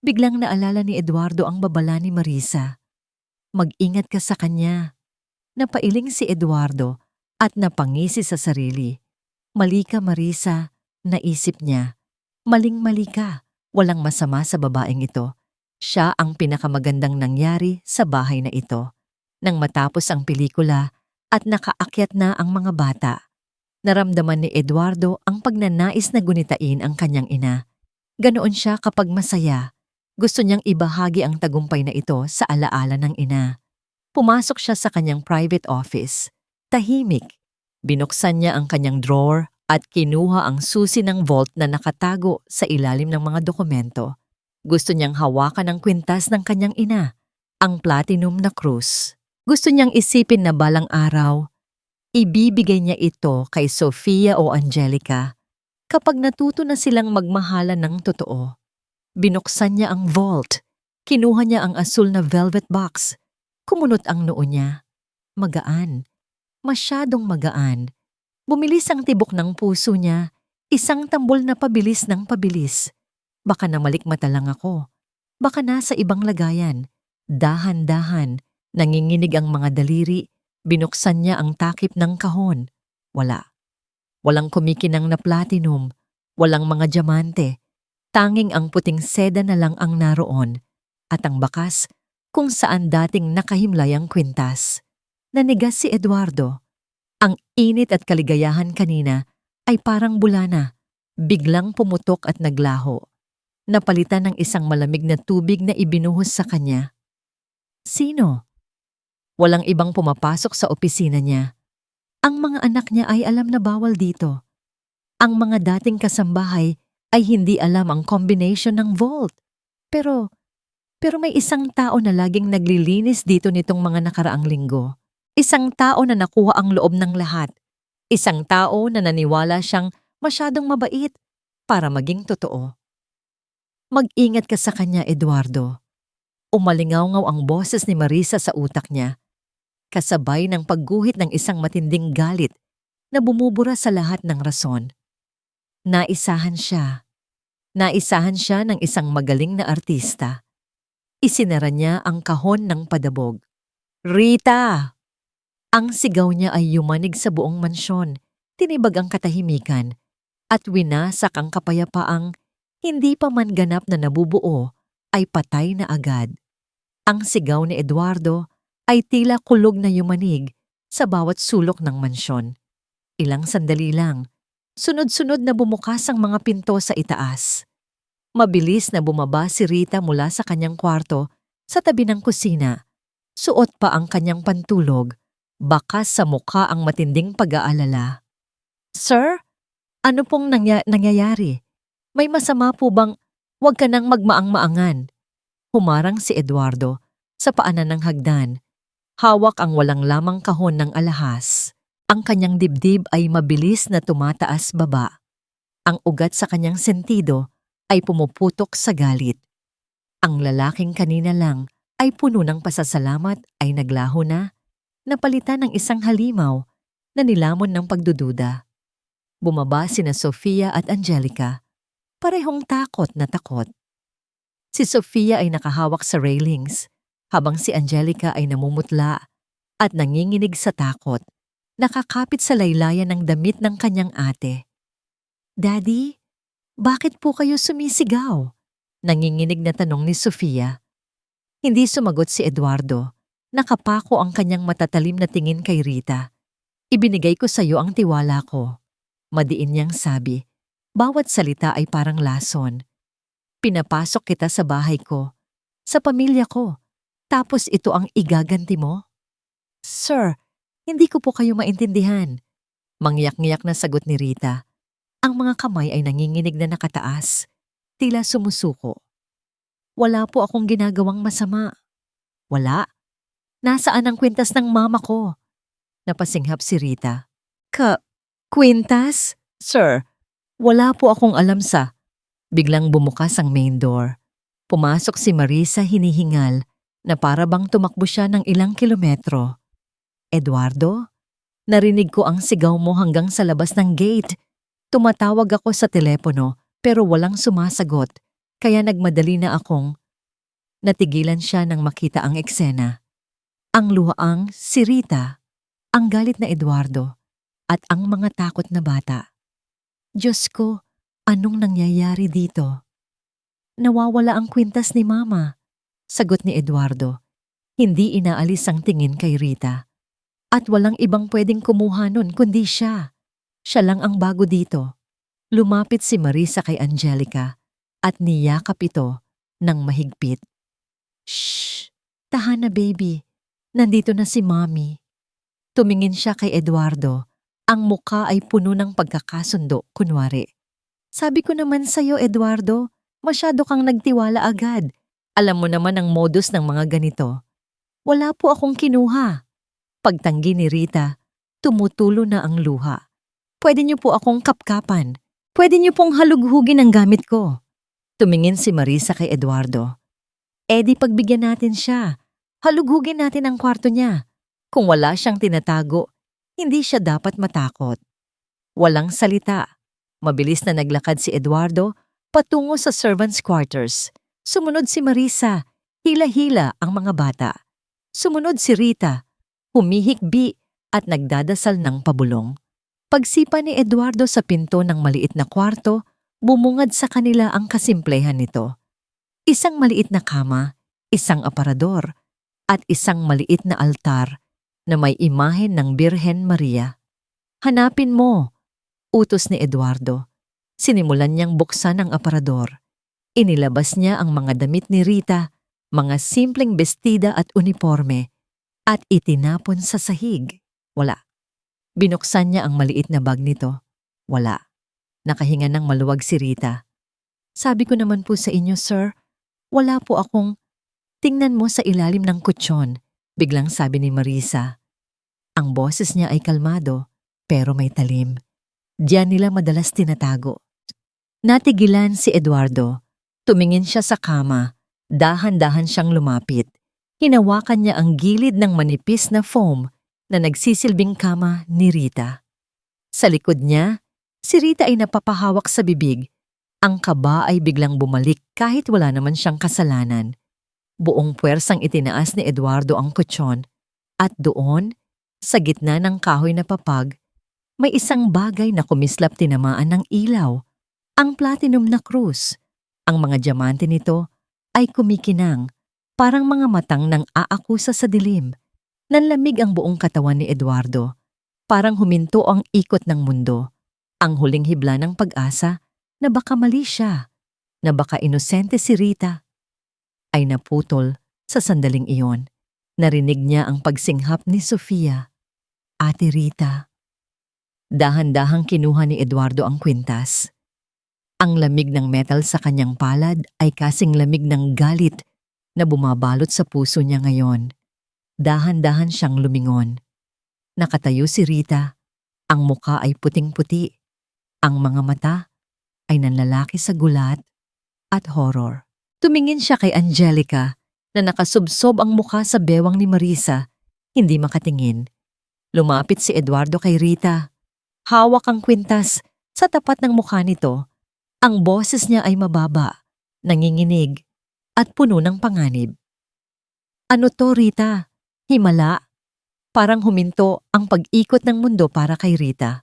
Biglang naalala ni Eduardo ang babala ni Marisa. Mag-ingat ka sa kanya. Napailing si Eduardo at napangisi sa sarili. Mali ka, Marisa, naisip niya. Maling-mali ka. Walang masama sa babaeng ito. Siya ang pinakamagandang nangyari sa bahay na ito. Nang matapos ang pelikula at nakaakyat na ang mga bata, naramdaman ni Eduardo ang pagnanais na gunitain ang kanyang ina. Ganoon siya kapag masaya. Gusto niyang ibahagi ang tagumpay na ito sa alaala ng ina. Pumasok siya sa kanyang private office. Tahimik. Binuksan niya ang kanyang drawer at kinuha ang susi ng vault na nakatago sa ilalim ng mga dokumento. Gusto niyang hawakan ang kwintas ng kanyang ina, ang platinum na krus. Gusto niyang isipin na balang araw, ibibigay niya ito kay Sofia o Angelica kapag natuto na silang magmahalan ng totoo. Binuksan niya ang vault. Kinuha niya ang asul na velvet box. Kumunot ang noo niya. Magaan. Masyadong magaan. Bumilis ang tibok ng puso niya. Isang tambol na pabilis ng pabilis. Baka namalikmata lang ako. Baka nasa ibang lagayan. Dahan-dahan, nanginginig ang mga daliri, binuksan niya ang takip ng kahon. Wala. Walang kumikinang na platinum, walang mga diamante. Tanging ang puting seda na lang ang naroon at ang bakas kung saan dating nakahimlay ang kwintas. Nanigas si Eduardo. Ang init at kaligayahan kanina ay parang bulana, biglang pumutok at naglaho. Napalitan ng isang malamig na tubig na ibinuhos sa kanya. Sino? Walang ibang pumapasok sa opisina niya. Ang mga anak niya ay alam na bawal dito. Ang mga dating kasambahay ay hindi alam ang combination ng vault. Pero may isang tao na laging naglilinis dito nitong mga nakaraang linggo. Isang tao na nakuha ang loob ng lahat. Isang tao na naniwala siyang masyadong mabait para maging totoo. Mag-ingat ka sa kanya, Eduardo. Umalingaw-ngaw ang boses ni Marisa sa utak niya, kasabay ng pagguhit ng isang matinding galit na bumubura sa lahat ng rason. Naisahan siya. Naisahan siya ng isang magaling na artista. Isinara niya ang kahon ng padabog. Rita! Ang sigaw niya ay yumanig sa buong mansyon, tinibag ang katahimikan, at winasak ang kapayapaang hindi pa man ganap na nabubuo ay patay na agad. Ang sigaw ni Eduardo ay tila kulog na yumanig sa bawat sulok ng mansyon. Ilang sandali lang, sunod-sunod na bumukas ang mga pinto sa itaas. Mabilis na bumaba si Rita mula sa kanyang kwarto sa tabi ng kusina. Suot pa ang kanyang pantulog, bakas sa mukha ang matinding pag-aalala. Sir, ano pong nangyayari? May masama po bang huwag ka nang magmaang-maangan? Humarang si Eduardo sa paanan ng hagdan. Hawak ang walang lamang kahon ng alahas. Ang kanyang dibdib ay mabilis na tumataas baba. Ang ugat sa kanyang sentido ay pumuputok sa galit. Ang lalaking kanina lang ay puno ng pasasalamat ay naglaho na, napalitan ng isang halimaw na nilamon ng pagdududa. Bumaba sina Sofia at Angelica, parehong takot na takot. Si Sofia ay nakahawak sa railings, habang si Angelica ay namumutla at nanginginig sa takot, nakakapit sa laylayan ng damit ng kanyang ate. Daddy, bakit po kayo sumisigaw? Nanginginig na tanong ni Sofia. Hindi sumagot si Eduardo. Nakapako ang kanyang matatalim na tingin kay Rita. Ibinigay ko sa iyo ang tiwala ko. Madiin niyang sabi. Bawat salita ay parang lason. Pinapasok kita sa bahay ko, sa pamilya ko, tapos ito ang igaganti mo? Sir, hindi ko po kayo maintindihan. Mangyak-ngyak na sagot ni Rita. Ang mga kamay ay nanginginig na nakataas, tila sumusuko. Wala po akong ginagawang masama. Wala? Nasaan ang kwintas ng mama ko? Napasinghap si Rita. Kwintas? Sir, wala po akong alam sa... Biglang bumukas ang main door. Pumasok si Marisa hinihingal na para bang tumakbo siya ng ilang kilometro. Eduardo, narinig ko ang sigaw mo hanggang sa labas ng gate. Tumatawag ako sa telepono pero walang sumasagot kaya nagmadali na akong... Natigilan siya nang makita ang eksena. Ang luhaang si Rita, ang galit na Eduardo, at ang mga takot na bata. Diyos ko, anong nangyayari dito? Nawawala ang kwintas ni Mama, sagot ni Eduardo. Hindi inaalis ang tingin kay Rita. At walang ibang pwedeng kumuha nun kundi siya. Siya lang ang bago dito. Lumapit si Marisa kay Angelica at niyakap ito ng mahigpit. Shh! Tahan na baby. Nandito na si Mommy. Tumingin siya kay Eduardo. Ang muka ay puno ng pagkakasundo, kunwari. Sabi ko naman sa'yo, Eduardo, masyado kang nagtiwala agad. Alam mo naman ang modus ng mga ganito. Wala po akong kinuha. Pagtanggi ni Rita, tumutulo na ang luha. Pwede niyo po akong kapkapan. Pwede niyo pong halughugin ang gamit ko. Tumingin si Marisa kay Eduardo. Di pagbigyan natin siya. Halughugin natin ang kwarto niya. Kung wala siyang tinatago, hindi siya dapat matakot. Walang salita. Mabilis na naglakad si Eduardo patungo sa servants' quarters. Sumunod si Marisa. Hila-hila ang mga bata. Sumunod si Rita, humihikbi at nagdadasal ng pabulong. Pagsipa ni Eduardo sa pinto ng maliit na kwarto, bumungad sa kanila ang kasimplehan nito. Isang maliit na kama, isang aparador, at isang maliit na altar na may imahen ng Birhen Maria. Hanapin mo, utos ni Eduardo. Sinimulan niyang buksan ang aparador. Inilabas niya ang mga damit ni Rita, mga simpleng bestida at uniforme, at itinapon sa sahig. Wala. Binuksan niya ang maliit na bag nito. Wala. Nakahinga ng maluwag si Rita. Sabi ko naman po sa inyo, sir, wala po akong... Tingnan mo sa ilalim ng kutsyon, biglang sabi ni Marisa. Ang boses niya ay kalmado, pero may talim. Diyan nila madalas tinatago. Natigilan si Eduardo. Tumingin siya sa kama. Dahan-dahan siyang lumapit. Hinawakan niya ang gilid ng manipis na foam na nagsisilbing kama ni Rita. Sa likod niya, si Rita ay napapahawak sa bibig. Ang kaba ay biglang bumalik kahit wala naman siyang kasalanan. Buong puwersang itinaas ni Eduardo ang kutsyon at doon, sa gitna ng kahoy na papag, may isang bagay na kumislap tinamaan ng ilaw, ang platinum na krus. Ang mga diamante nito ay kumikinang, parang mga matang nang aakusa sa dilim. Nanlamig ang buong katawan ni Eduardo, parang huminto ang ikot ng mundo. Ang huling hibla ng pag-asa na baka mali siya, na baka inosente si Rita, ay naputol sa sandaling iyon. Narinig niya ang pagsinghap ni Sofia. Ate Rita. Dahan-dahang kinuha ni Eduardo ang kwintas. Ang lamig ng metal sa kanyang palad ay kasing lamig ng galit na bumabalot sa puso niya ngayon. Dahan-dahan siyang lumingon. Nakatayo si Rita. Ang muka ay puting-puti. Ang mga mata ay nanlalaki sa gulat at horror. Tumingin siya kay Angelica na nakasubsob ang mukha sa bewang ni Marisa, hindi makatingin. Lumapit si Eduardo kay Rita. Hawak ang kwintas sa tapat ng mukha nito. Ang boses niya ay mababa, nanginginig, at puno ng panganib. Ano to, Rita? Himala? Parang huminto ang pag-ikot ng mundo para kay Rita.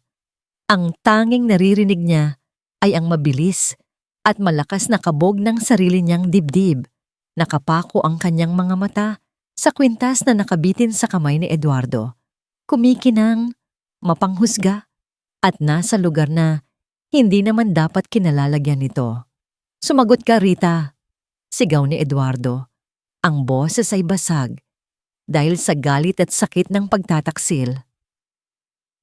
Ang tanging naririnig niya ay ang mabilis at malakas na kabog ng sarili niyang dibdib. Nakapako ang kanyang mga mata sa kwintas na nakabitin sa kamay ni Eduardo. Kumikinang, mapanghusga, at nasa lugar na hindi naman dapat kinalalagyan nito. Sumagot ka, Rita, sigaw ni Eduardo. Ang boses ay basag dahil sa galit at sakit ng pagtataksil.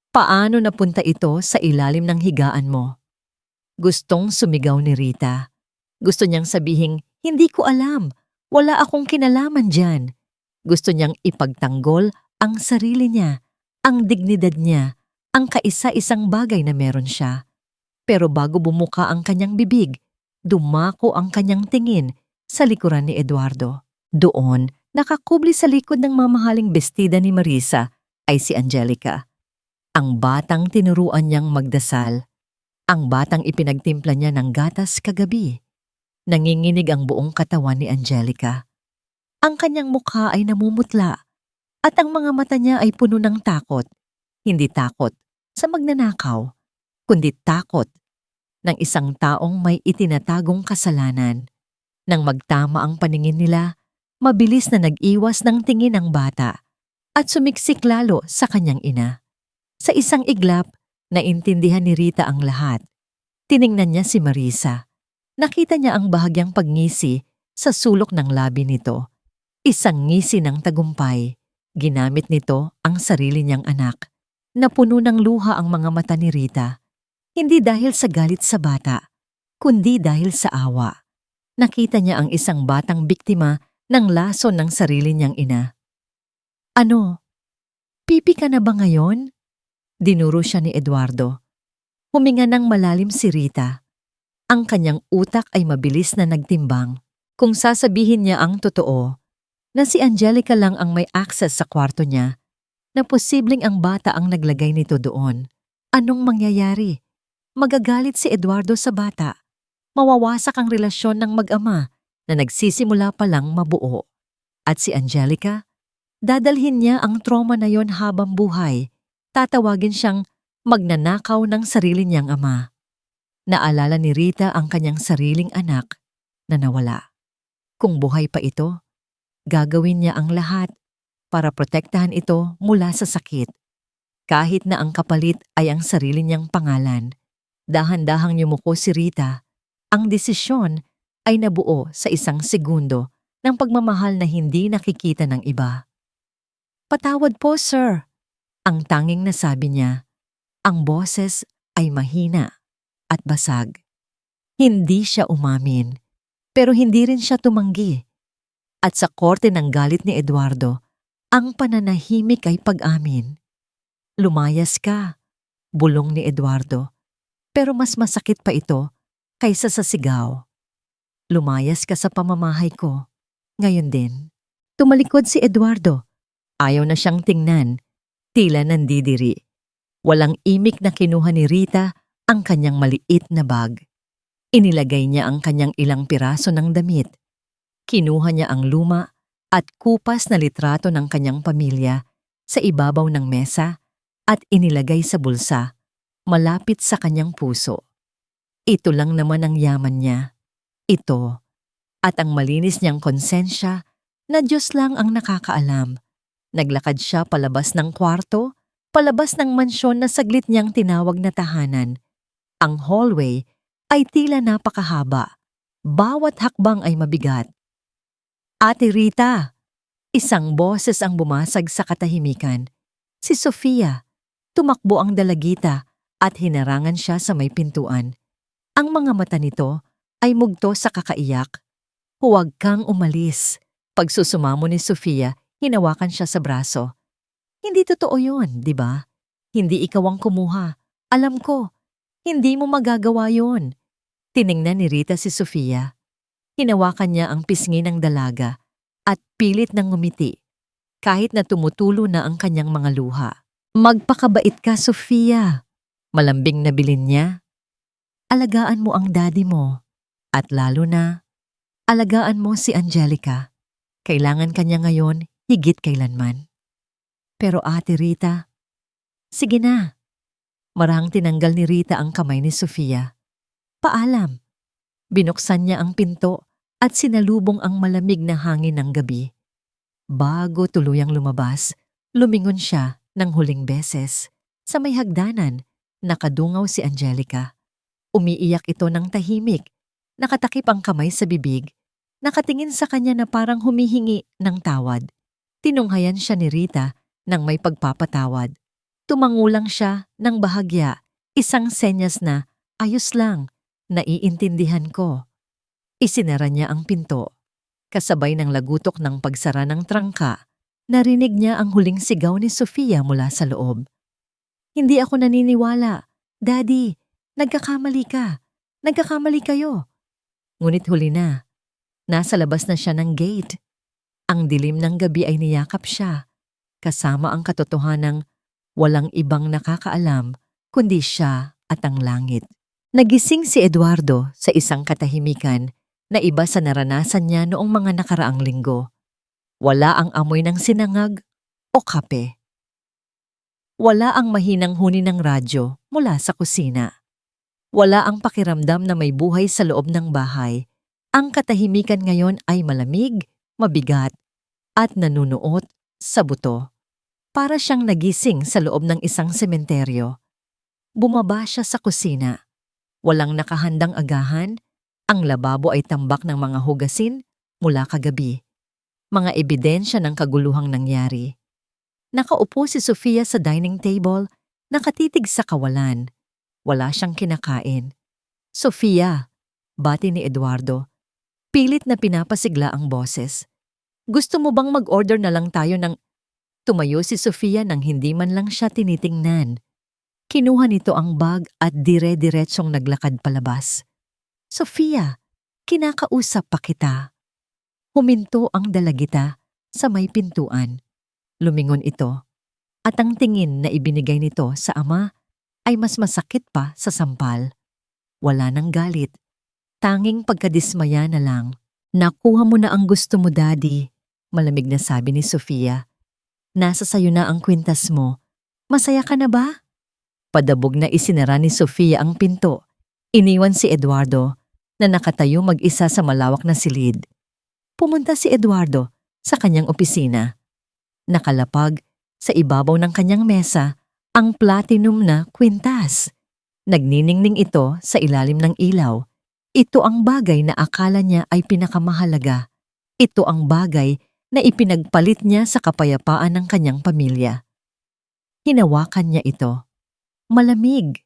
Paano napunta ito sa ilalim ng higaan mo? Gustong sumigaw ni Rita. Gusto niyang sabihing, hindi ko alam, wala akong kinalaman dyan. Gusto niyang ipagtanggol ang sarili niya, ang dignidad niya, ang kaisa-isang bagay na meron siya. Pero bago bumuka ang kanyang bibig, dumako ang kanyang tingin sa likuran ni Eduardo. Doon, nakakubli sa likod ng mamahaling bestida ni Marisa ay si Angelica. Ang batang tinuruan niyang magdasal. Ang batang ipinagtimpla niya ng gatas kagabi. Nanginginig ang buong katawan ni Angelica. Ang kanyang mukha ay namumutla at ang mga mata niya ay puno ng takot. Hindi takot sa magnanakaw, kundi takot ng isang taong may itinatagong kasalanan. Nang magtama ang paningin nila, mabilis na nag-iwas ng tingin ang bata at sumiksik lalo sa kanyang ina. Sa isang iglap, naintindihan ni Rita ang lahat. Tiningnan niya si Marisa. Nakita niya ang bahagyang pagngisi sa sulok ng labi nito. Isang ngisi ng tagumpay. Ginamit nito ang sarili niyang anak. Napuno ng luha ang mga mata ni Rita. Hindi dahil sa galit sa bata, kundi dahil sa awa. Nakita niya ang isang batang biktima ng lason ng sarili niyang ina. Ano? Pipi ka na ba ngayon? Dinuro siya ni Eduardo. Huminga ng malalim si Rita. Ang kanyang utak ay mabilis na nagtimbang. Kung sasabihin niya ang totoo, na si Angelica lang ang may access sa kwarto niya, na posibleng ang bata ang naglagay nito doon, anong mangyayari? Magagalit si Eduardo sa bata. Mawawasak ang relasyon ng mag-ama na nagsisimula pa lang mabuo. At si Angelica, dadalhin niya ang trauma na yon habang buhay. Tatawagin siyang magnanakaw ng sarili niyang ama. Naalala ni Rita ang kanyang sariling anak na nawala. Kung buhay pa ito, gagawin niya ang lahat para protektahan ito mula sa sakit. Kahit na ang kapalit ay ang sarili niyang pangalan. Dahan-dahang yumuko si Rita. Ang desisyon ay nabuo sa isang segundo ng pagmamahal na hindi nakikita ng iba. "Patawad po, sir," ang tanging nasabi niya. Ang boses ay mahina at basag. Hindi siya umamin, pero hindi rin siya tumanggi. At sa korte ng galit ni Eduardo, ang pananahimik ay pag-amin. "Lumayas ka," bulong ni Eduardo. Pero mas masakit pa ito kaysa sa sigaw. "Lumayas ka sa pamamahay ko. Ngayon din." Tumalikod si Eduardo. Ayaw na siyang tingnan. Tila nandidiri. Walang imik na kinuha ni Rita ang kanyang maliit na bag. Inilagay niya ang kanyang ilang piraso ng damit. Kinuha niya ang luma at kupas na litrato ng kanyang pamilya sa ibabaw ng mesa at inilagay sa bulsa, malapit sa kanyang puso. Ito lang naman ang yaman niya. Ito. At ang malinis niyang konsensya na Diyos lang ang nakakaalam. Naglakad siya palabas ng kwarto, palabas ng mansyon na saglit niyang tinawag na tahanan. Ang hallway ay tila napakahaba. Bawat hakbang ay mabigat. "Ate Rita!" Isang boses ang bumasag sa katahimikan. Si Sofia. Tumakbo ang dalagita at hinarangan siya sa may pintuan. Ang mga mata nito ay mugto sa kakaiyak. "Huwag kang umalis." Pagsusumamo ni Sofia, hinawakan siya sa braso. "Hindi totoo yun, di ba? Hindi ikaw ang kumuha. Alam ko, hindi mo magagawa yun." Tiningnan ni Rita si Sofia. Hinawakan niya ang pisngi ng dalaga at pilit nang ngumiti, kahit na tumutulo na ang kanyang mga luha. "Magpakabait ka, Sofia." Malambing na bilin niya. "Alagaan mo ang daddy mo. At lalo na, alagaan mo si Angelica. Kailangan kanya ngayon higit kailanman." "Pero Ate Rita." "Sige na." Marahang tinanggal ni Rita ang kamay ni Sofia. "Paalam." Binuksan niya ang pinto at sinalubong ang malamig na hangin ng gabi. Bago tuluyang lumabas, lumingon siya ng huling beses. Sa may hagdanan, nakadungaw si Angelica. Umiiyak ito ng tahimik, nakatakip ang kamay sa bibig, nakatingin sa kanya na parang humihingi ng tawad. Tinunghayan siya ni Rita nang may pagpapatawad. Tumangulang siya ng bahagya, isang senyas na, "Ayos lang, naiintindihan ko." Isinara niya ang pinto. Kasabay ng lagutok ng pagsara ng trangka, narinig niya ang huling sigaw ni Sofia mula sa loob. "Hindi ako naniniwala. Daddy, nagkakamali ka. Nagkakamali kayo." Ngunit huli na. Nasa labas na siya ng gate. Ang dilim ng gabi ay niyakap siya, kasama ang katotohanang walang ibang nakakaalam kundi siya at ang langit. Nagising si Eduardo sa isang katahimikan na iba sa naranasan niya noong mga nakaraang linggo. Wala ang amoy ng sinangag o kape. Wala ang mahinang huni ng radyo mula sa kusina. Wala ang pakiramdam na may buhay sa loob ng bahay. Ang katahimikan ngayon ay malamig, mabigat, at nanunuot sa buto. Para siyang nagising sa loob ng isang sementeryo. Bumaba siya sa kusina. Walang nakahandang agahan. Ang lababo ay tambak ng mga hugasin mula kagabi. Mga ebidensya ng kaguluhang nangyari. Nakaupo si Sofia sa dining table, nakatitig sa kawalan. Wala siyang kinakain. "Sofia," bati ni Eduardo. Pilit na pinapasigla ang boses. "Gusto mo bang mag-order na lang tayo ng..." Tumayo si Sofia nang hindi man lang siya tinitingnan. Kinuha nito ang bag at dire-diretsong naglakad palabas. "Sofia, kinakausap pa kita." Huminto ang dalagita sa may pintuan. Lumingon ito. At ang tingin na ibinigay nito sa ama ay mas masakit pa sa sampal. Wala nang galit. Tanging pagkadismaya na lang. "Nakuha mo na ang gusto mo, Daddy. Malamig na sabi ni Sofia. Nasa sayo na ang kwintas mo. Masaya ka na ba? Padabog na isinara ni Sofia ang pinto. Iniwan si Eduardo na nakatayo mag-isa sa malawak na silid. Pumunta si Eduardo sa kanyang opisina. Nakalapag sa ibabaw ng kanyang mesa ang platinum na kwintas. Nagniningning ito sa ilalim ng ilaw. Ito ang bagay na akala niya ay pinakamahalaga. Ito ang bagay na ipinagpalit niya sa kapayapaan ng kanyang pamilya. Hinawakan niya ito. Malamig,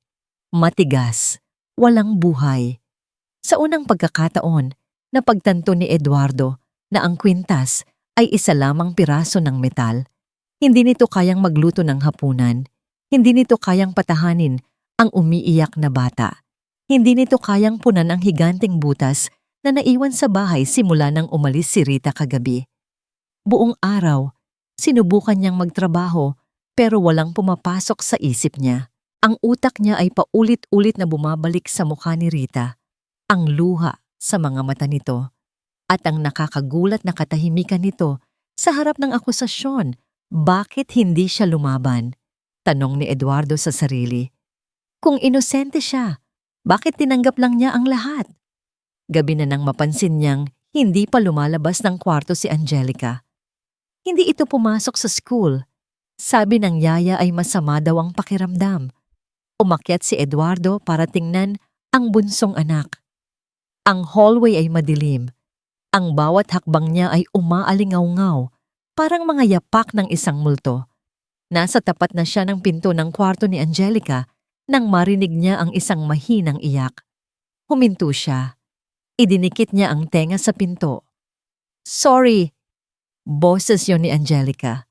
matigas, walang buhay. Sa unang pagkakataon, napagtanto ni Eduardo na ang kwintas ay isa lamang piraso ng metal. Hindi nito kayang magluto ng hapunan. Hindi nito kayang patahanin ang umiiyak na bata. Hindi nito kayang punan ang higanting butas na naiwan sa bahay simula nang umalis si Rita kagabi. Buong araw, sinubukan niyang magtrabaho pero walang pumapasok sa isip niya. Ang utak niya ay paulit-ulit na bumabalik sa mukha ni Rita, ang luha sa mga mata nito, at ang nakakagulat na katahimikan nito sa harap ng akusasyon. Bakit hindi siya lumaban? Tanong ni Eduardo sa sarili. Kung inosente siya, bakit tinanggap lang niya ang lahat? Gabi na nang mapansin niyang hindi pa lumalabas ng kwarto si Angelica. Hindi ito pumasok sa school. Sabi ng yaya ay masama daw ang pakiramdam. Umakyat si Eduardo para tingnan ang bunsong anak. Ang hallway ay madilim. Ang bawat hakbang niya ay umaalingaw-ngaw, parang mga yapak ng isang multo. Nasa tapat na siya ng pinto ng kwarto ni Angelica nang marinig niya ang isang mahinang iyak. Huminto siya. Idinikit niya ang tenga sa pinto. Sorry! Boses yon ni Angelica.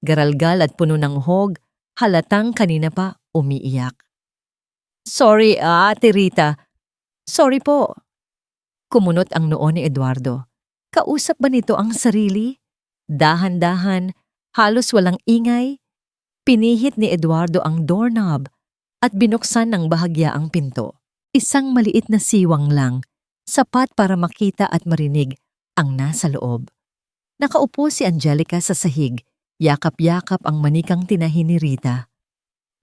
Garalgal at puno ng hog, halatang kanina pa umiiyak. Sorry, Ate Rita. Sorry po. Kumunot ang noo ni Eduardo. Kausap ba nito ang sarili? Dahan-dahan, halos walang ingay. Pinihit ni Eduardo ang doorknob at binuksan ng bahagya ang pinto. Isang maliit na siwang lang, sapat para makita at marinig ang nasa loob. Nakaupo si Angelica sa sahig, yakap-yakap ang manikang tinahi ni Rita.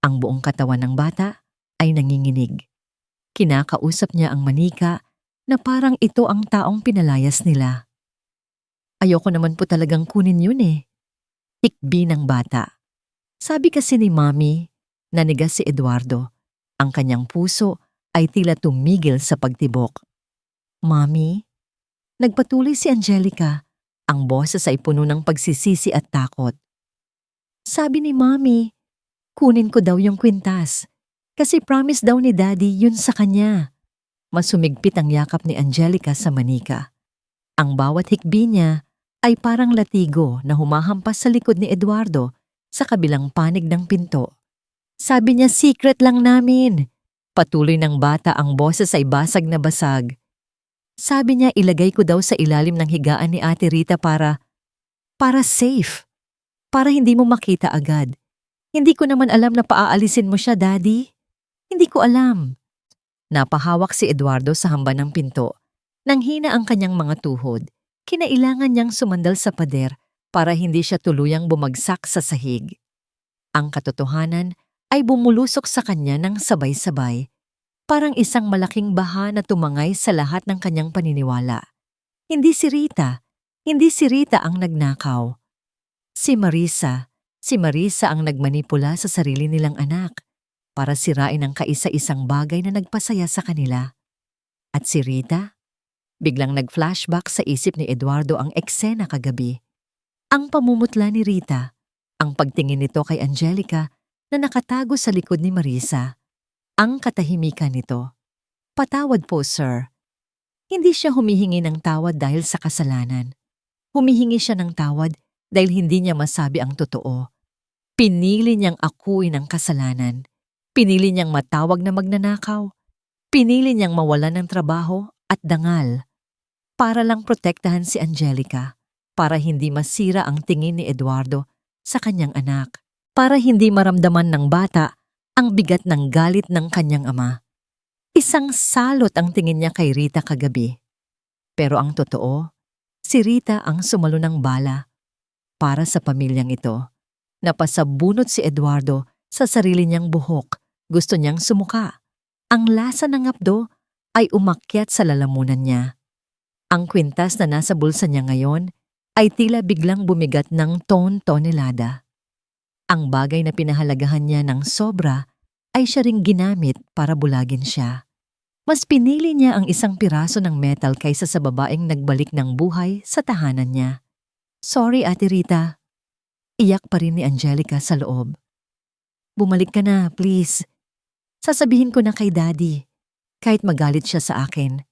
Ang buong katawan ng bata ay nanginginig. Kinakausap niya ang manika na parang ito ang taong pinalayas nila. Ayoko naman po talagang kunin yun eh. Hikbi ng bata. Sabi kasi ni Mami, nanigas si Eduardo. Ang kanyang puso ay tila tumigil sa pagtibok. Mami? Nagpatuloy si Angelica. Ang boses ay puno ng pagsisisi at takot. Sabi ni Mami, kunin ko daw yung kwintas. Kasi promise daw ni Daddy yun sa kanya. Masumigpit ang yakap ni Angelica sa manika. Ang bawat hikbi niya ay parang latigo na humahampas sa likod ni Eduardo sa kabilang panig ng pinto. Sabi niya secret lang namin. Patuloy ng bata, ang boses ay basag na basag. Sabi niya ilagay ko daw sa ilalim ng higaan ni Ate Rita para safe. Para hindi mo makita agad. Hindi ko naman alam na paaalisin mo siya, Daddy. Hindi ko alam. Napahawak si Eduardo sa hamba ng pinto. Nang hina ang kanyang mga tuhod, kinailangan niyang sumandal sa pader para hindi siya tuluyang bumagsak sa sahig. Ang katotohanan ay bumulusok sa kanya ng sabay-sabay, parang isang malaking baha na tumangay sa lahat ng kanyang paniniwala. Hindi si Rita ang nagnakaw. Si Marisa ang nagmanipula sa sarili nilang anak para sirain ang kaisa-isang bagay na nagpasaya sa kanila. At si Rita? Biglang nag-flashback sa isip ni Eduardo ang eksena kagabi. Ang pamumutla ni Rita, ang pagtingin nito kay Angelica na nakatago sa likod ni Marisa, ang katahimikan nito. Patawad po, sir. Hindi siya humihingi ng tawad dahil sa kasalanan. Humihingi siya ng tawad dahil hindi niya masabi ang totoo. Pinili niyang akuin ang kasalanan. Pinili niyang matawag na magnanakaw. Pinili niyang mawalan ng trabaho at dangal. Para lang protektahan si Angelica. Para hindi masira ang tingin ni Eduardo sa kanyang anak. Para hindi maramdaman ng bata ang bigat ng galit ng kanyang ama. Isang salot ang tingin niya kay Rita kagabi. Pero ang totoo, si Rita ang sumalo ng bala para sa pamilyang ito. Napasabunot si Eduardo sa sarili niyang buhok. Gusto niyang sumuka. Ang lasa ng apdo ay umakyat sa lalamunan niya. Ang kwintas na nasa bulsa niya ngayon ay tila biglang bumigat ng tonelada. Ang bagay na pinahalagahan niya ng sobra ay siya ring ginamit para bulagin siya. Mas pinili niya ang isang piraso ng metal kaysa sa babaeng nagbalik ng buhay sa tahanan niya. Sorry, Ate Rita. Iyak pa rin ni Angelica sa loob. Bumalik ka na, please. Sasabihin ko na kay Daddy, kahit magalit siya sa akin.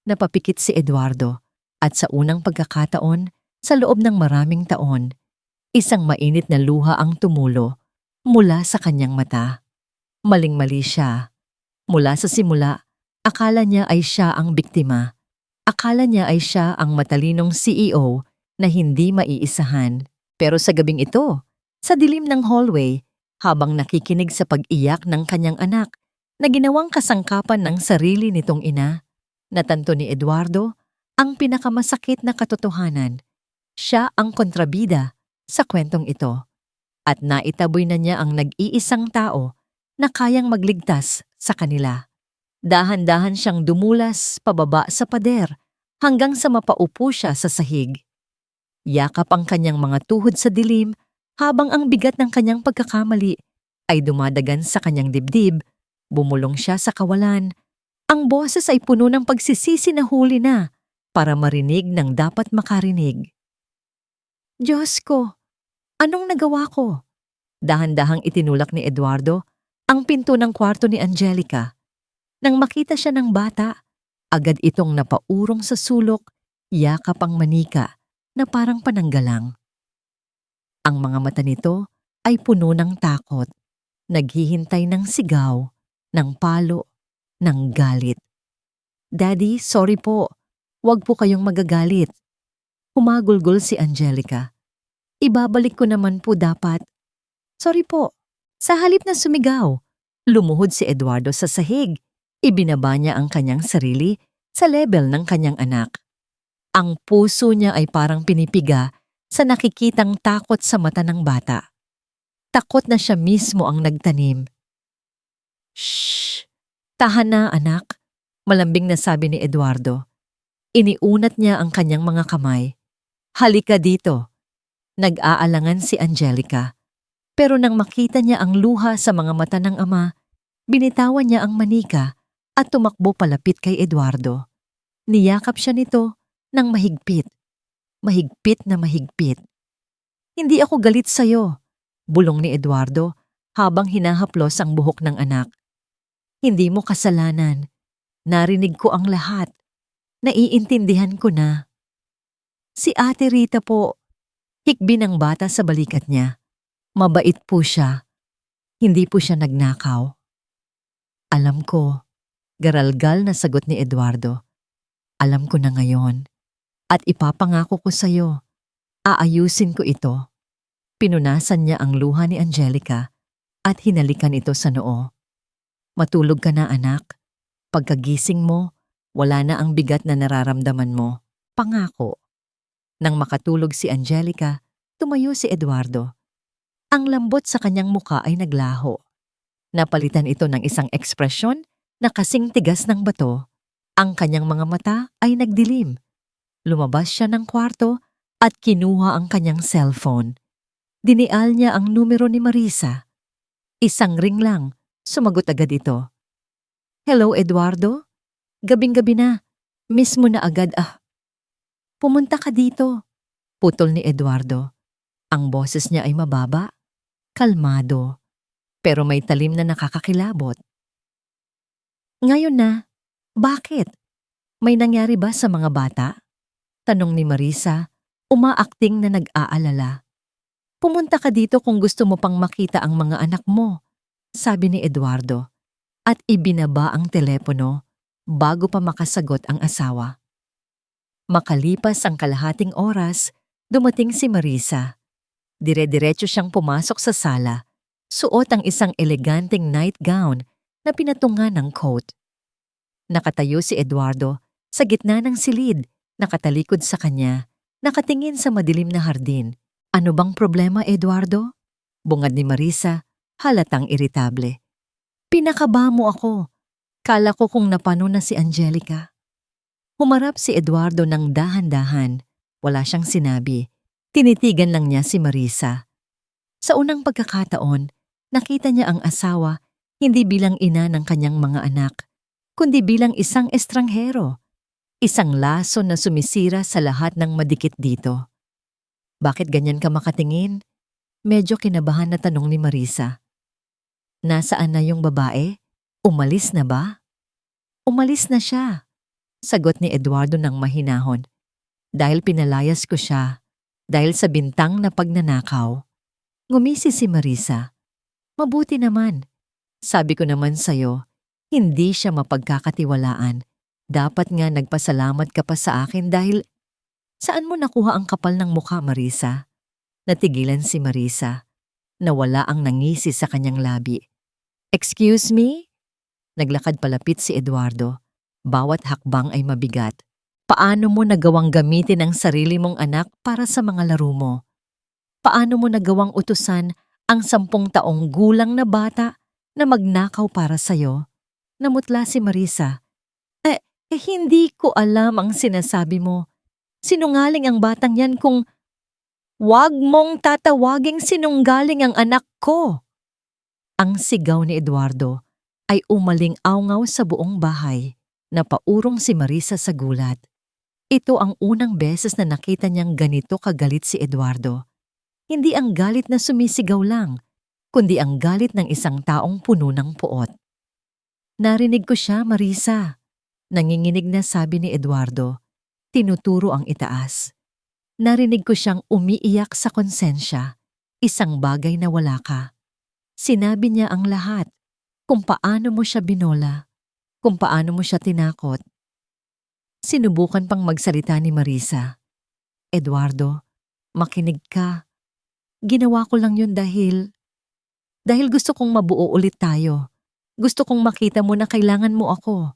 Napapikit si Eduardo at sa unang pagkakataon, sa loob ng maraming taon, isang mainit na luha ang tumulo mula sa kanyang mata. Maling-mali siya. Mula sa simula, akala niya ay siya ang biktima. Akala niya ay siya ang matalinong CEO na hindi maiisahan. Pero sa gabing ito, sa dilim ng hallway, habang nakikinig sa pag-iyak ng kanyang anak na ginawang kasangkapan ng sarili nitong ina, natanto ni Eduardo ang pinakamasakit na katotohanan. Siya ang kontrabida sa kwentong ito at naitaboy na niya ang nag-iisang tao na kayang magligtas sa kanila. Dahan-dahan siyang dumulas pababa sa pader hanggang sa mapaupo siya sa sahig. Yakap ang kanyang mga tuhod sa dilim habang ang bigat ng kanyang pagkakamali ay dumadagan sa kanyang dibdib. Bumulong siya sa kawalan. Ang boses ay puno ng pagsisisi na huli na para marinig ng dapat makarinig. Diyos ko, anong nagawa ko? Dahan-dahang itinulak ni Eduardo ang pinto ng kwarto ni Angelica. Nang makita siya ng bata, agad itong napaurong sa sulok, yakap ang manika na parang pananggalang. Ang mga mata nito ay puno ng takot, naghihintay ng sigaw, ng palo, ng galit. Daddy, sorry po. Huwag po kayong magagalit. Humagulgol si Angelica. Ibabalik ko naman po dapat. Sorry po. Sa halip na sumigaw, lumuhod si Eduardo sa sahig. Ibinaba niya ang kanyang sarili sa level ng kanyang anak. Ang puso niya ay parang pinipiga sa nakikitang takot sa mata ng bata. Takot na siya mismo ang nagtanim. Shh! Tahan na, anak, malambing na sabi ni Eduardo. Iniunat niya ang kanyang mga kamay. Halika dito. Nag-aalangan si Angelica. Pero nang makita niya ang luha sa mga mata ng ama, binitawan niya ang manika at tumakbo palapit kay Eduardo. Niyakap siya nito ng mahigpit. Mahigpit na mahigpit. Hindi ako galit sa'yo, bulong ni Eduardo habang hinahaplos ang buhok ng anak. Hindi mo kasalanan. Narinig ko ang lahat. Naiintindihan ko na. Si Ate Rita po, hikbi ng bata sa balikat niya. Mabait po siya. Hindi po siya nagnakaw. Alam ko, garalgal na sagot ni Eduardo. Alam ko na ngayon. At ipapangako ko sa'yo, aayusin ko ito. Pinunasan niya ang luha ni Angelica at hinalikan ito sa noo. Matulog ka na, anak. Pagkagising mo, wala na ang bigat na nararamdaman mo. Pangako. Nang makatulog si Angelica, tumayo si Eduardo. Ang lambot sa kanyang muka ay naglaho. Napalitan ito ng isang ekspresyon na kasing tigas ng bato. Ang kanyang mga mata ay nagdilim. Lumabas siya ng kwarto at kinuha ang kanyang cellphone. Dinial niya ang numero ni Marisa. Isang ring lang, sumagot agad ito. Hello, Eduardo? Gabing-gabi na. Miss mo na agad Pumunta ka dito. Putol ni Eduardo. Ang boses niya ay mababa, kalmado, pero may talim na nakakakilabot. Ngayon na, bakit? May nangyari ba sa mga bata? Tanong ni Marisa, umaakting na nag-aalala. Pumunta ka dito kung gusto mo pang makita ang mga anak mo, sabi ni Eduardo, at ibinaba ang telepono bago pa makasagot ang asawa. Makalipas ang kalahating oras, dumating si Marisa. Dire-diretso siyang pumasok sa sala, suot ang isang eleganteng nightgown na pinatungan ng coat. Nakatayo si Eduardo sa gitna ng silid, nakatalikod sa kanya, nakatingin sa madilim na hardin. Ano bang problema, Eduardo? Bungad ni Marisa, halatang iritable. Pinakaba mo ako. Kala ko kung napano na si Angelica. Humarap si Eduardo ng dahan-dahan. Wala siyang sinabi. Tinitigan lang niya si Marisa. Sa unang pagkakataon, nakita niya ang asawa hindi bilang ina ng kanyang mga anak, kundi bilang isang estranghero. Isang laso na sumisira sa lahat ng madikit dito. Bakit ganyan ka makatingin? Medyo kinabahan na tanong ni Marisa. Nasaan na yung babae? Umalis na ba? Umalis na siya, sagot ni Eduardo ng mahinahon. Dahil pinalayas ko siya, dahil sa bintang na pagnanakaw. Ngumisi si Marisa. Mabuti naman. Sabi ko naman sa'yo, hindi siya mapagkakatiwalaan. Dapat nga nagpasalamat ka pa sa akin dahil saan mo nakuha ang kapal ng mukha, Marisa? Natigilan si Marisa. Nawala ang nangisi sa kanyang labi. Excuse me? Naglakad palapit si Eduardo. Bawat hakbang ay mabigat. Paano mo nagawang gamitin ang sarili mong anak para sa mga laro mo? Paano mo nagawang utusan ang 10 taong gulang na bata na magnakaw para sa'yo? Namutla si Marisa. Hindi ko alam ang sinasabi mo. Sinungaling ang batang yan kung wag mong tatawaging sinunggaling ang anak ko. Ang sigaw ni Eduardo ay umaling-awngaw sa buong bahay. Napaurong si Marisa sa gulat. Ito ang unang beses na nakita niyang ganito kagalit si Eduardo. Hindi ang galit na sumisigaw lang, kundi ang galit ng isang taong puno ng puot. Narinig ko siya, Marisa. Nanginginig na sabi ni Eduardo. Tinuturo ang itaas. Narinig ko siyang umiiyak sa konsensya, isang bagay na wala ka. Sinabi niya ang lahat, kung paano mo siya binola, kung paano mo siya tinakot. Sinubukan pang magsalita ni Marisa. Eduardo, makinig ka. Ginawa ko lang yun dahil gusto kong mabuo ulit tayo. Gusto kong makita mo na kailangan mo ako.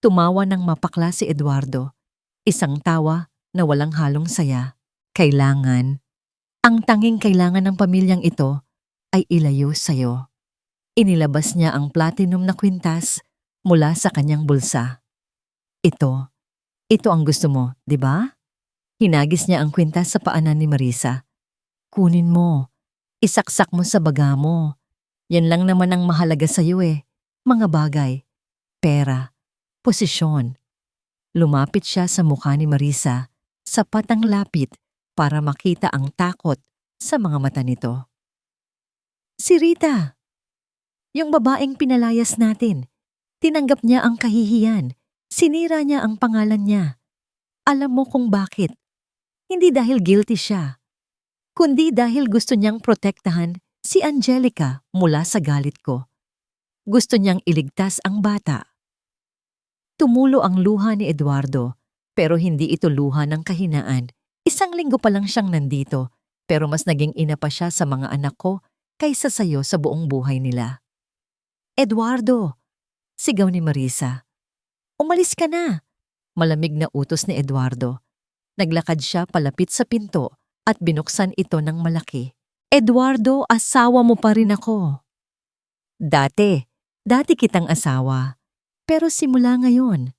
Tumawa ng mapakla si Eduardo. Isang tawa na walang halong saya. Kailangan. Ang tanging kailangan ng pamilyang ito ay ilayo sa'yo. Inilabas niya ang platinum na kwintas mula sa kanyang bulsa. Ito ang gusto mo, di ba? Hinagis niya ang kwintas sa paanan ni Marisa. Kunin mo. Isaksak mo sa baga mo. Yan lang naman ang mahalaga sa'yo eh. Mga bagay. Pera. Posisyon. Lumapit siya sa mukha ni Marisa, sapat ang lapit para makita ang takot sa mga mata nito. Si Rita. Yung babaeng pinalayas natin. Tinanggap niya ang kahihiyan. Sinira niya ang pangalan niya. Alam mo kung bakit. Hindi dahil guilty siya, kundi dahil gusto niyang protektahan si Angelica mula sa galit ko. Gusto niyang iligtas ang bata. Tumulo ang luha ni Eduardo, pero hindi ito luha ng kahinaan. 1 linggo pa lang siyang nandito, pero mas naging ina pa siya sa mga anak ko kaysa sayo sa buong buhay nila. Eduardo! Sigaw ni Marisa. Umalis ka na! Malamig na utos ni Eduardo. Naglakad siya palapit sa pinto at binuksan ito ng malaki. Eduardo, asawa mo pa rin ako. Dati kitang asawa. Pero simula ngayon,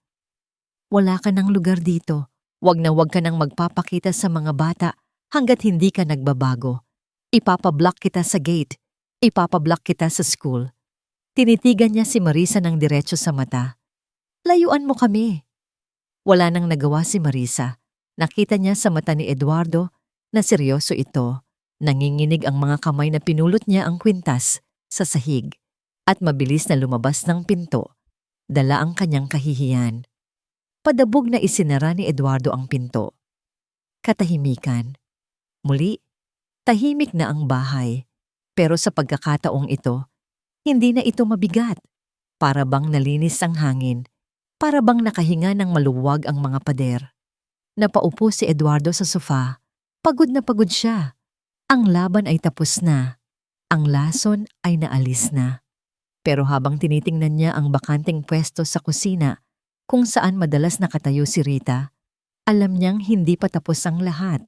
wala ka ng lugar dito. Wag na wag ka nang magpapakita sa mga bata hanggat hindi ka nagbabago. Ipapablock kita sa gate. Ipapablock kita sa school. Tinitigan niya si Marisa ng diretso sa mata. Layuan mo kami. Wala nang nagawa si Marisa. Nakita niya sa mata ni Eduardo na seryoso ito. Nanginginig ang mga kamay na pinulot niya ang kwintas sa sahig at mabilis na lumabas ng pinto. Dala ang kanyang kahihiyan. Padabog na isinara ni Eduardo ang pinto. Katahimikan. Muli, tahimik na ang bahay. Pero sa pagkakataong ito, hindi na ito mabigat. Para bang nalinis ang hangin. Para bang nakahinga ng maluwag ang mga pader. Napaupo si Eduardo sa sofa. Pagod na pagod siya. Ang laban ay tapos na. Ang lason ay naalis na. Pero habang tinitingnan niya ang bakanting pwesto sa kusina kung saan madalas nakatayo si Rita, alam niyang hindi pa tapos ang lahat.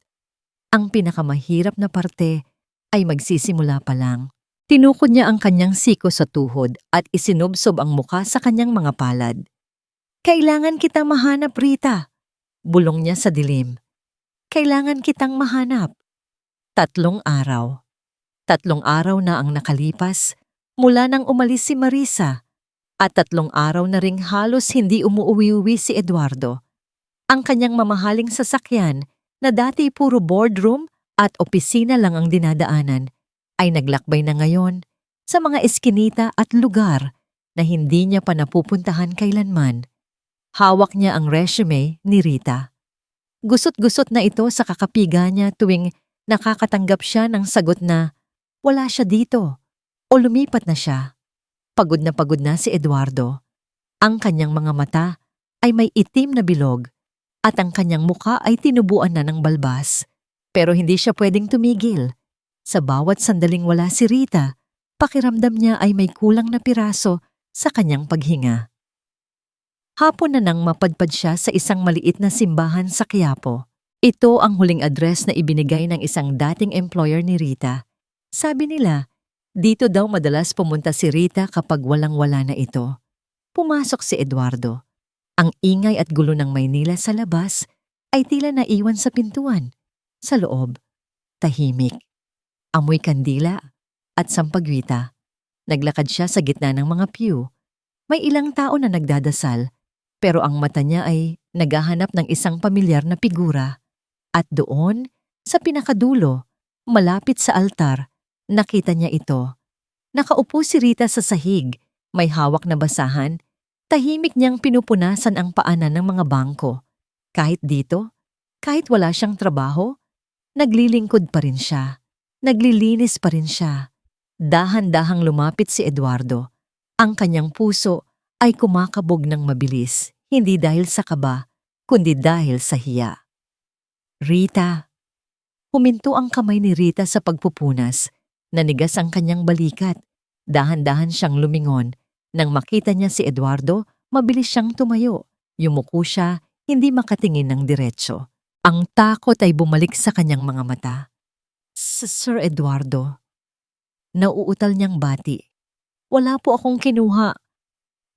Ang pinakamahirap na parte ay magsisimula pa lang. Tinukod niya ang kanyang siko sa tuhod at isinubsob ang muka sa kanyang mga palad. Kailangan kitang mahanap, Rita. Bulong niya sa dilim. Kailangan kitang mahanap. 3 araw. 3 araw na ang nakalipas mula nang umalis si Marisa at 3 araw na ring halos hindi umuuwi-uwi si Eduardo. Ang kanyang mamahaling sasakyan na dati puro boardroom at opisina lang ang dinadaanan ay naglakbay na ngayon sa mga eskinita at lugar na hindi niya pa napupuntahan kailanman. Hawak niya ang resume ni Rita. Gusot-gusot na ito sa kakapiga niya tuwing nakakatanggap siya ng sagot na wala siya dito o lumipat na siya. Pagod na si Eduardo. Ang kanyang mga mata ay may itim na bilog at ang kanyang muka ay tinubuan na ng balbas. Pero hindi siya pwedeng tumigil. Sa bawat sandaling wala si Rita, pakiramdam niya ay may kulang na piraso sa kanyang paghinga. Hapon na nang mapadpad siya sa isang maliit na simbahan sa Quiapo. Ito ang huling address na ibinigay ng isang dating employer ni Rita. Sabi nila, dito daw madalas pumunta si Rita kapag walang-wala na ito. Pumasok si Eduardo. Ang ingay at gulo ng Maynila sa labas ay tila naiwan sa pintuan. Sa loob, tahimik. Amoy kandila at sampagwita. Naglakad siya sa gitna ng mga pew. May ilang tao na nagdadasal, pero ang mata niya ay naghahanap ng isang pamilyar na figura. At doon, sa pinakadulo, malapit sa altar, nakita niya ito. Nakaupo si Rita sa sahig, may hawak na basahan. Tahimik niyang pinupunasan ang paanan ng mga bangko. Kahit dito, kahit wala siyang trabaho, naglilingkod pa rin siya. Naglilinis pa rin siya. Dahan-dahang lumapit si Eduardo. Ang kanyang puso ay kumakabog ng mabilis, hindi dahil sa kaba, kundi dahil sa hiya. Rita. Huminto ang kamay ni Rita sa pagpupunas. Nanigas ang kanyang balikat. Dahan-dahan siyang lumingon. Nang makita niya si Eduardo, mabilis siyang tumayo. Yumuko siya, hindi makatingin ng diretso. Ang takot ay bumalik sa kanyang mga mata. Sir Eduardo. Nauutal niyang bati. Wala po akong kinuha.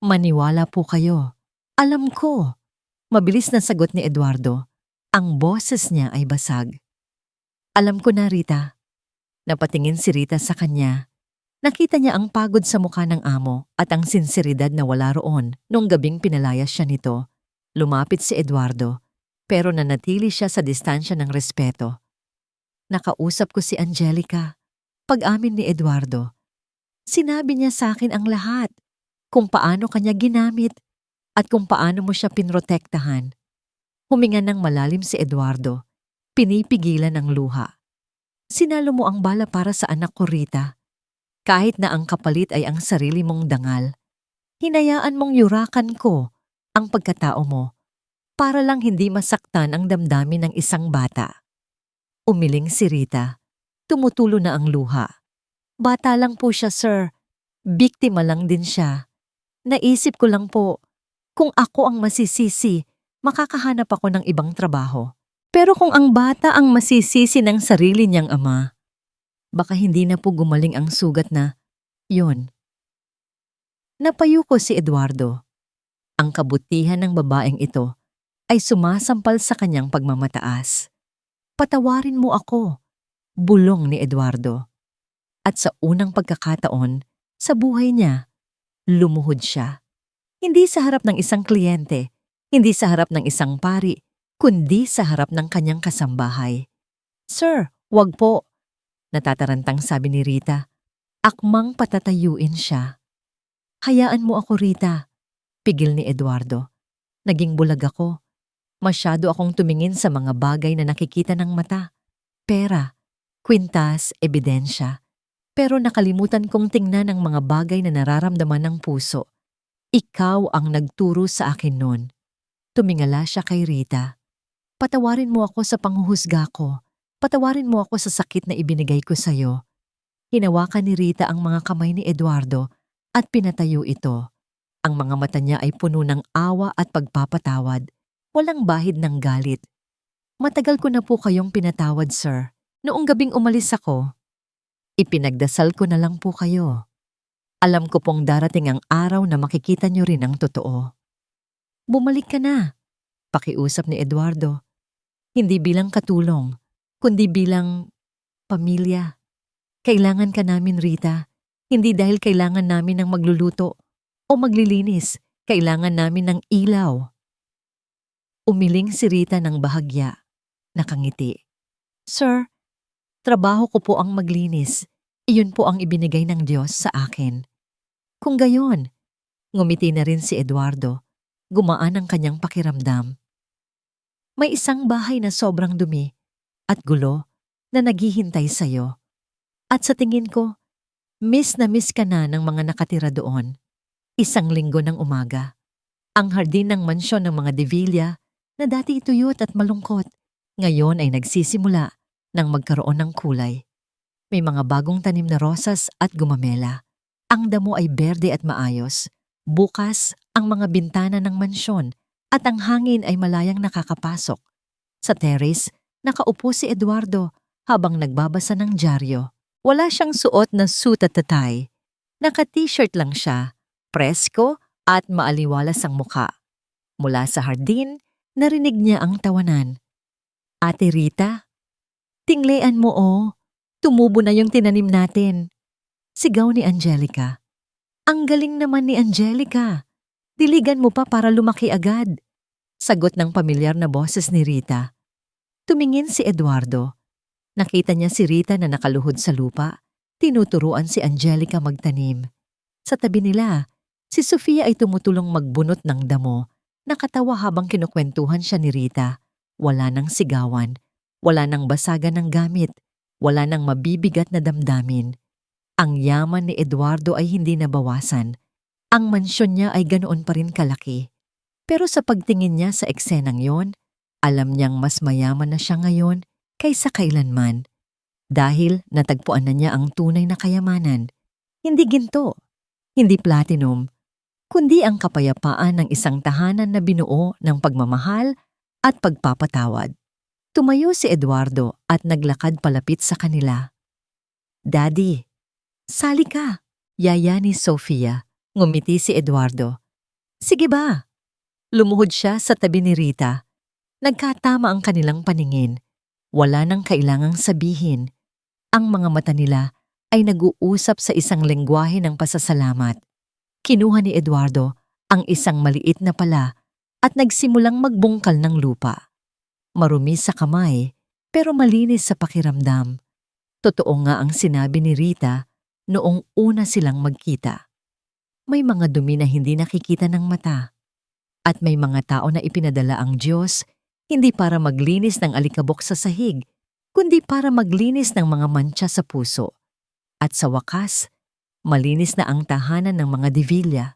Maniwala po kayo. Alam ko. Mabilis na sagot ni Eduardo. Ang boses niya ay basag. Alam ko na, Rita. Napatingin si Rita sa kanya. Nakita niya ang pagod sa mukha ng amo at ang sinseridad na wala roon nung gabing pinalayas siya nito. Lumapit si Eduardo, pero nanatili siya sa distansya ng respeto. Nakausap ko si Angelica. Pag-amin ni Eduardo. Sinabi niya sa akin ang lahat, kung paano kanya ginamit at kung paano mo siya pinrotektahan. Huminga ng malalim si Eduardo. Pinipigilan ang luha. Sinalo mo ang bala para sa anak ko, Rita. Kahit na ang kapalit ay ang sarili mong dangal, hinayaan mong yurakan ko ang pagkatao mo para lang hindi masaktan ang damdamin ng isang bata. Umiling si Rita. Tumutulo na ang luha. Bata lang po siya, sir. Biktima lang din siya. Naisip ko lang po, kung ako ang masisisi, makakahanap ako ng ibang trabaho. Pero kung ang bata ang masisisi ng sarili niyang ama, baka hindi na po gumaling ang sugat na, yon. Napayuko si Eduardo. Ang kabutihan ng babaeng ito ay sumasampal sa kanyang pagmamataas. Patawarin mo ako, bulong ni Eduardo. At sa unang pagkakataon, sa buhay niya, lumuhod siya. Hindi sa harap ng isang kliyente, hindi sa harap ng isang pari, kundi sa harap ng kanyang kasambahay. Sir, wag po. Natatarantang sabi ni Rita. Akmang patatayuin siya. Hayaan mo ako, Rita. Pigil ni Eduardo. Naging bulag ako. Masyado akong tumingin sa mga bagay na nakikita ng mata. Pera, kwintas, ebidensya. Pero nakalimutan kong tingnan ang mga bagay na nararamdaman ng puso. Ikaw ang nagturo sa akin noon. Tumingala siya kay Rita. Patawarin mo ako sa panghuhusga ko. Patawarin mo ako sa sakit na ibinigay ko sa'yo. Hinawakan ni Rita ang mga kamay ni Eduardo at pinatayo ito. Ang mga mata niya ay puno ng awa at pagpapatawad. Walang bahid ng galit. Matagal ko na po kayong pinatawad, sir. Noong gabing umalis ako, ipinagdasal ko na lang po kayo. Alam ko pong darating ang araw na makikita niyo rin ang totoo. Bumalik ka na, pakiusap ni Eduardo. Hindi bilang katulong, kundi bilang pamilya. Kailangan ka namin, Rita. Hindi dahil kailangan namin ng magluluto o maglilinis. Kailangan namin ng ilaw. Umiling si Rita ng bahagya. Nakangiti. Sir, trabaho ko po ang maglinis. Iyon po ang ibinigay ng Diyos sa akin. Kung gayon, ngumiti na rin si Eduardo. Gumaan ang kanyang pakiramdam. May isang bahay na sobrang dumi at gulo na naghihintay sa'yo. At sa tingin ko, miss na miss ka na ng mga nakatira doon. 1 linggo ng umaga. Ang hardin ng mansyon ng mga De Villa na dati ituyot at malungkot, ngayon ay nagsisimula ng magkaroon ng kulay. May mga bagong tanim na rosas at gumamela. Ang damo ay berde at maayos. Bukas ang mga bintana ng mansyon at ang hangin ay malayang nakakapasok. Sa terrace, nakaupo si Eduardo habang nagbabasa ng dyaryo. Wala siyang suot na suit at tie. Naka-t-shirt lang siya, presko at maaliwalas ang muka. Mula sa hardin, narinig niya ang tawanan. Ate Rita, tinglean mo tumubo na yung tinanim natin. Sigaw ni Angelica. Ang galing naman ni Angelica. Diligan mo pa para lumaki agad. Sagot ng pamilyar na boses ni Rita. Tumingin si Eduardo. Nakita niya si Rita na nakaluhod sa lupa. Tinuturuan si Angelica magtanim. Sa tabi nila, si Sofia ay tumutulong magbunot ng damo. Nakatawa habang kinukwentuhan siya ni Rita. Wala nang sigawan. Wala nang basagan ng gamit. Wala nang mabibigat na damdamin. Ang yaman ni Eduardo ay hindi nabawasan. Ang mansyon niya ay ganoon pa rin kalaki. Pero sa pagtingin niya sa eksenang yon, alam niyang mas mayaman na siya ngayon kaysa kailanman. Dahil natagpuan na niya ang tunay na kayamanan. Hindi ginto, hindi platinum, kundi ang kapayapaan ng isang tahanan na binuo ng pagmamahal at pagpapatawad. Tumayo si Eduardo at naglakad palapit sa kanila. Daddy, sali ka, yaya ni Sofia. Ngumiti si Eduardo. Sige ba? Lumuhod siya sa tabi ni Rita. Nagkatama ang kanilang paningin. Wala nang kailangang sabihin. Ang mga mata nila ay nag-uusap sa isang lengguwahe ng pasasalamat. Kinuha ni Eduardo ang isang maliit na pala at nagsimulang magbungkal ng lupa. Marumi sa kamay pero malinis sa pakiramdam. Totoo nga ang sinabi ni Rita noong una silang magkita. May mga dumi na hindi nakikita ng mata. At may mga tao na ipinadala ang Diyos hindi para maglinis ng alikabok sa sahig, kundi para maglinis ng mga mantsa sa puso. At sa wakas, malinis na ang tahanan ng mga De Villa.